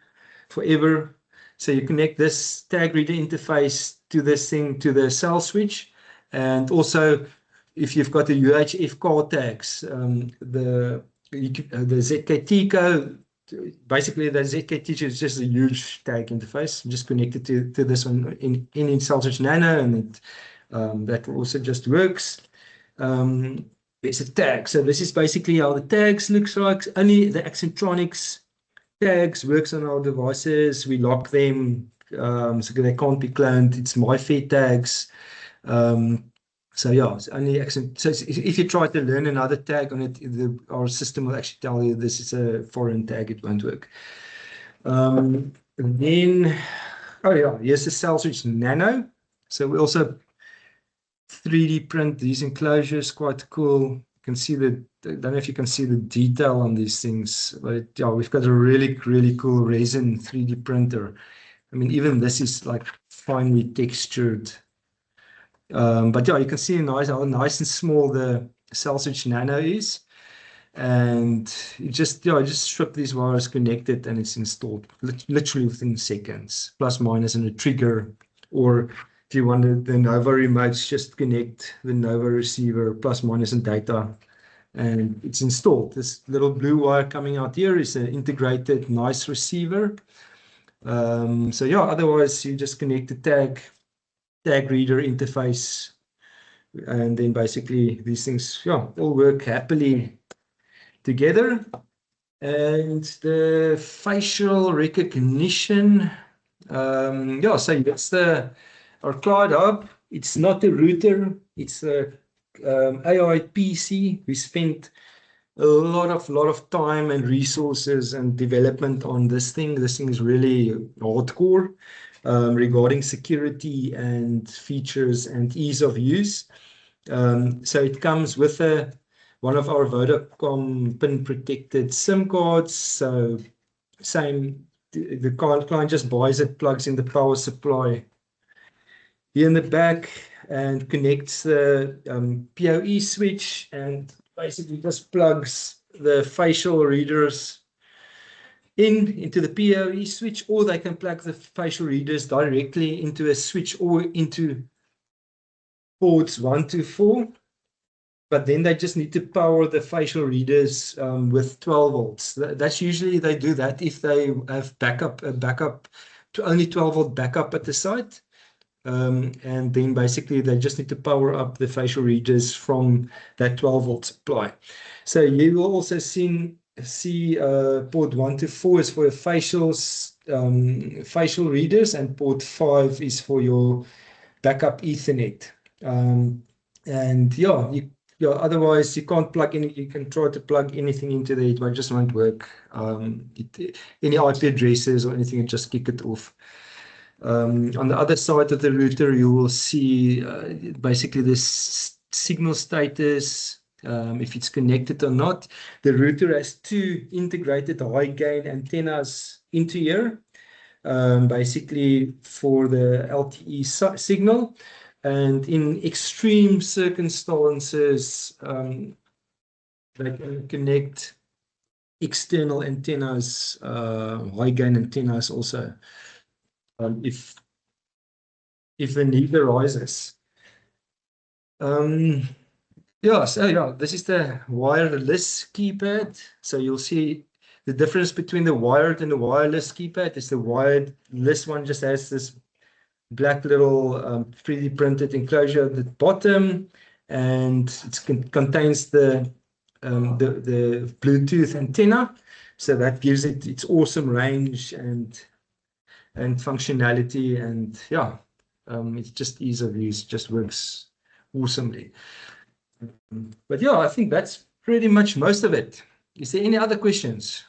forever. So you connect this tag reader interface to this thing, to the cell switch. And also, if you've got the UHF call tags, the ZKT code, basically the ZKT is just a huge tag interface, just connected to this one in Cell Switch Nano, and that also just works. There's a tag. So this is basically how the tags looks like. Only the Accentronics tags works on our devices. We lock them so they can't be cloned. It's MyFair tags. So yeah, it's only Accent. So if you try to learn another tag on it, our system will actually tell you this is a foreign tag. It won't work. And then, oh yeah, here's the Cell Switch Nano. So we also 3D print these enclosures, quite cool. You can see I don't know if you can see the detail on these things, but yeah, we've got a really, really cool resin 3D printer. I mean, even this is like finely textured. But yeah, you can see how nice and small the Cell Switch Nano is. And you just strip these wires, connect it, and it's installed literally within seconds, plus minus and a trigger. Or if you wanted the Nova remotes, just connect the Nova receiver, plus minus and data, and it's installed. This little blue wire coming out here is an integrated nice receiver. So yeah, otherwise you just connect the tag reader interface, and then basically these things all work happily together. And the facial recognition, so that's our Cloud Hub. It's not a router, it's a AI PC. We spent a lot of time and resources and development on this thing. This thing is really hardcore regarding security and features and ease of use. So it comes with one of our Vodacom pin protected SIM cards. So same, the client just buys it, plugs in the power supply here in the back, and connects the PoE switch, and basically just plugs the facial readers into the PoE switch, or they can plug the facial readers directly into a switch or into ports 1 to 4. But then they just need to power the facial readers with 12 volts. That's usually they do that if they have a backup to only 12 volt backup at the site. And then basically they just need to power up the facial readers from that 12 volt supply. So you will also see port 1 to 4 is for your facial readers, and port 5 is for your backup Ethernet. And yeah, yeah, otherwise you can't plug any. You can try to plug anything into there, it just won't work. Any IP addresses or anything, just kick it off. On the other side of the router, you will see basically this signal status, if it's connected or not. The router has 2 integrated high gain antennas into here, basically for the LTE signal. And in extreme circumstances, they can connect external antennas, high gain antennas also, if the need arises. Yeah, so yeah, this is the wireless keypad. So you'll see the difference between the wired and the wireless keypad is the wireless one just has this black little 3D printed enclosure at the bottom, and it contains the Bluetooth antenna. So that gives it its awesome range and functionality, and yeah, it's just ease of use, just works awesomely. But yeah, I think that's pretty much most of it. Is there any other questions?